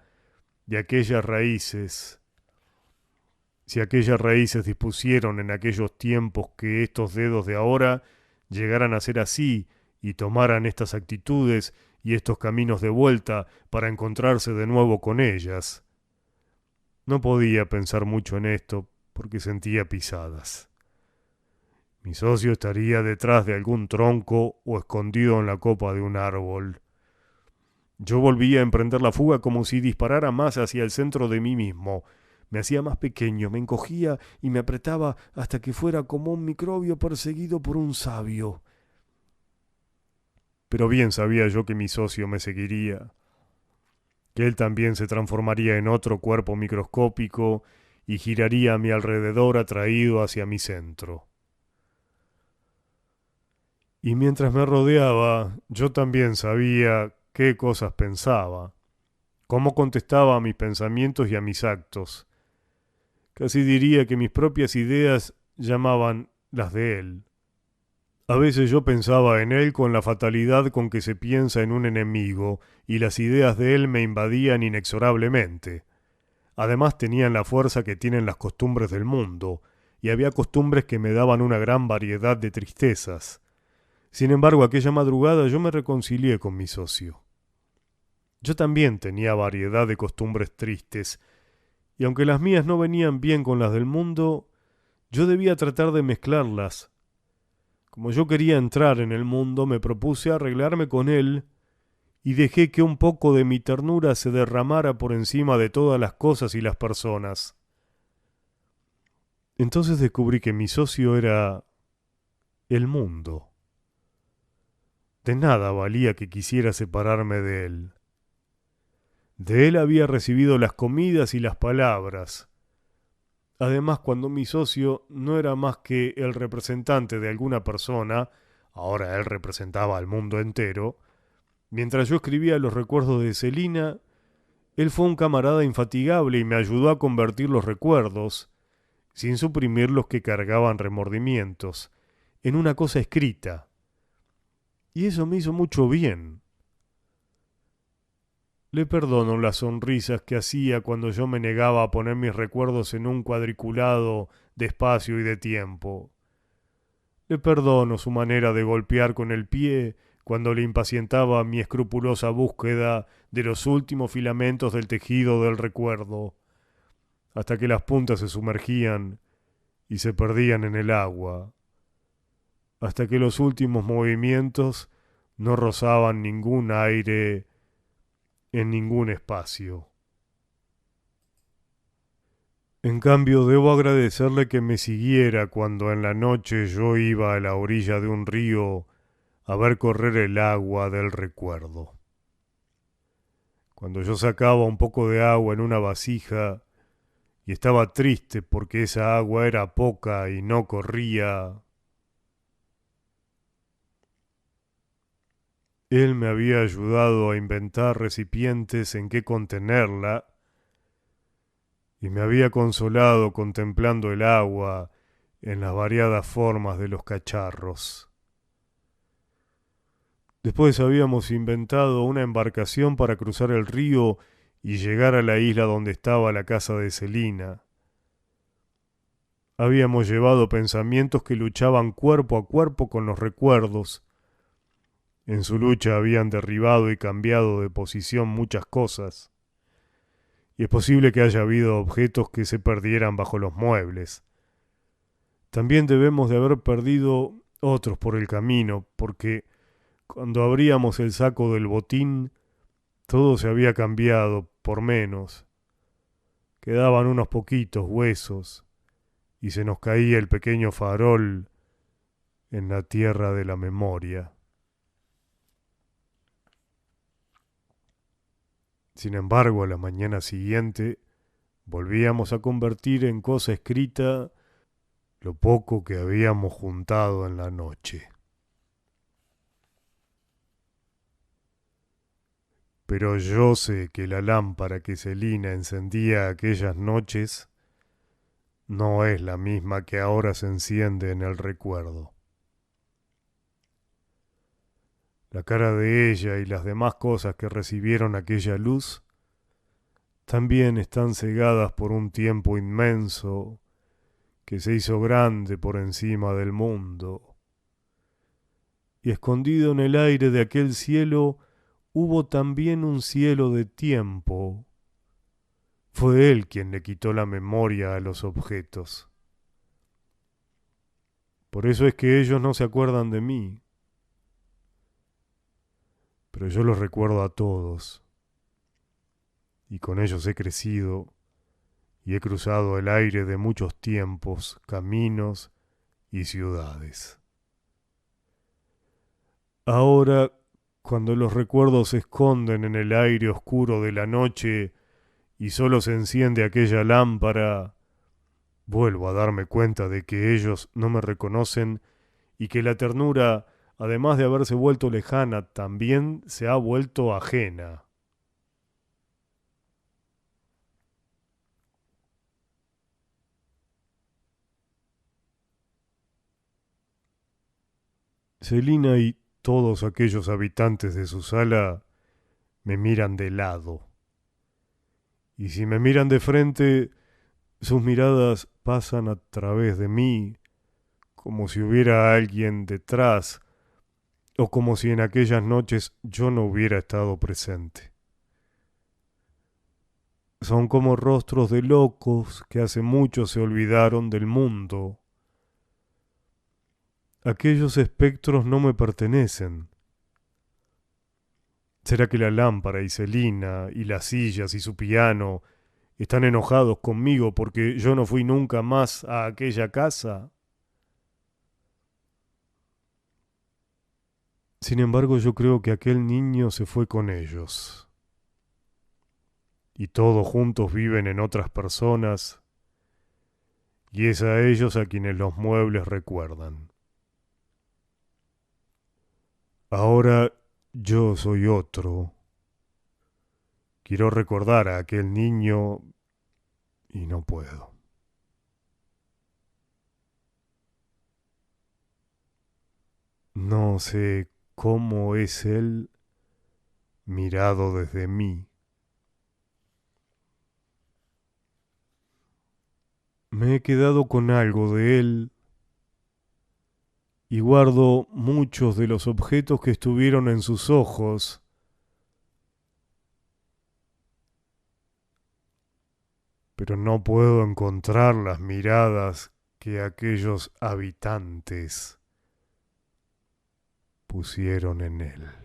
A: y aquellas raíces. Si aquellas raíces dispusieron en aquellos tiempos que estos dedos de ahora llegaran a ser así y tomaran estas actitudes y estos caminos de vuelta para encontrarse de nuevo con ellas. No podía pensar mucho en esto, porque sentía pisadas. Mi socio estaría detrás de algún tronco o escondido en la copa de un árbol. Yo volvía a emprender la fuga como si disparara más hacia el centro de mí mismo. Me hacía más pequeño, me encogía y me apretaba hasta que fuera como un microbio perseguido por un sabio. Pero bien sabía yo que mi socio me seguiría, que él también se transformaría en otro cuerpo microscópico y giraría a mi alrededor atraído hacia mi centro. Y mientras me rodeaba, yo también sabía qué cosas pensaba, cómo contestaba a mis pensamientos y a mis actos. Casi diría que mis propias ideas llamaban las de él. A veces yo pensaba en él con la fatalidad con que se piensa en un enemigo, y las ideas de él me invadían inexorablemente. Además tenían la fuerza que tienen las costumbres del mundo, y había costumbres que me daban una gran variedad de tristezas. Sin embargo, aquella madrugada yo me reconcilié con mi socio. Yo también tenía variedad de costumbres tristes, y aunque las mías no venían bien con las del mundo, yo debía tratar de mezclarlas. Como yo quería entrar en el mundo, me propuse arreglarme con él y dejé que un poco de mi ternura se derramara por encima de todas las cosas y las personas. Entonces descubrí que mi socio era el mundo. De nada valía que quisiera separarme de él. De él había recibido las comidas y las palabras. Además, cuando mi socio no era más que el representante de alguna persona, ahora él representaba al mundo entero, mientras yo escribía los recuerdos de Celina, él fue un camarada infatigable y me ayudó a convertir los recuerdos, sin suprimir los que cargaban remordimientos, en una cosa escrita. Y eso me hizo mucho bien. Le perdono las sonrisas que hacía cuando yo me negaba a poner mis recuerdos en un cuadriculado de espacio y de tiempo. Le perdono su manera de golpear con el pie cuando le impacientaba mi escrupulosa búsqueda de los últimos filamentos del tejido del recuerdo, hasta que las puntas se sumergían y se perdían en el agua, hasta que los últimos movimientos no rozaban ningún aire en ningún espacio. En cambio, debo agradecerle que me siguiera cuando en la noche yo iba a la orilla de un río a ver correr el agua del recuerdo. Cuando yo sacaba un poco de agua en una vasija y estaba triste porque esa agua era poca y no corría, él me había ayudado a inventar recipientes en que contenerla y me había consolado contemplando el agua en las variadas formas de los cacharros. Después habíamos inventado una embarcación para cruzar el río y llegar a la isla donde estaba la casa de Celina. Habíamos llevado pensamientos que luchaban cuerpo a cuerpo con los recuerdos. En su lucha habían derribado y cambiado de posición muchas cosas. Y es posible que haya habido objetos que se perdieran bajo los muebles. También debemos de haber perdido otros por el camino, porque cuando abríamos el saco del botín, todo se había cambiado, por menos. Quedaban unos poquitos huesos, y se nos caía el pequeño farol en la tierra de la memoria. Sin embargo, a la mañana siguiente volvíamos a convertir en cosa escrita lo poco que habíamos juntado en la noche. Pero yo sé que la lámpara que Celina encendía aquellas noches no es la misma que ahora se enciende en el recuerdo. La cara de ella y las demás cosas que recibieron aquella luz también están cegadas por un tiempo inmenso que se hizo grande por encima del mundo. Y escondido en el aire de aquel cielo hubo también un cielo de tiempo, Fue él quien le quitó la memoria a los objetos. Por eso es que ellos no se acuerdan de mí, pero yo los recuerdo a todos, y con ellos he crecido y he cruzado el aire de muchos tiempos, caminos y ciudades. Ahora, cuando los recuerdos se esconden en el aire oscuro de la noche y solo se enciende aquella lámpara, vuelvo a darme cuenta de que ellos no me reconocen y que la ternura, además de haberse vuelto lejana, también se ha vuelto ajena. Celina y todos aquellos habitantes de su sala me miran de lado. Y si me miran de frente, sus miradas pasan a través de mí, como si hubiera alguien detrás, o como si en aquellas noches yo no hubiera estado presente. Son como rostros de locos que hace mucho se olvidaron del mundo. Aquellos espectros no me pertenecen. ¿Será que la lámpara y Celina y las sillas y su piano están enojados conmigo porque yo no fui nunca más a aquella casa? Sin embargo, yo creo que aquel niño se fue con ellos, y todos juntos viven en otras personas, y es a ellos a quienes los muebles recuerdan. Ahora yo soy otro. Quiero recordar a aquel niño y no puedo. No sé cómo es él mirado desde mí. Me he quedado con algo de él y guardo muchos de los objetos que estuvieron en sus ojos, pero no puedo encontrar las miradas que aquellos habitantes pusieron en él.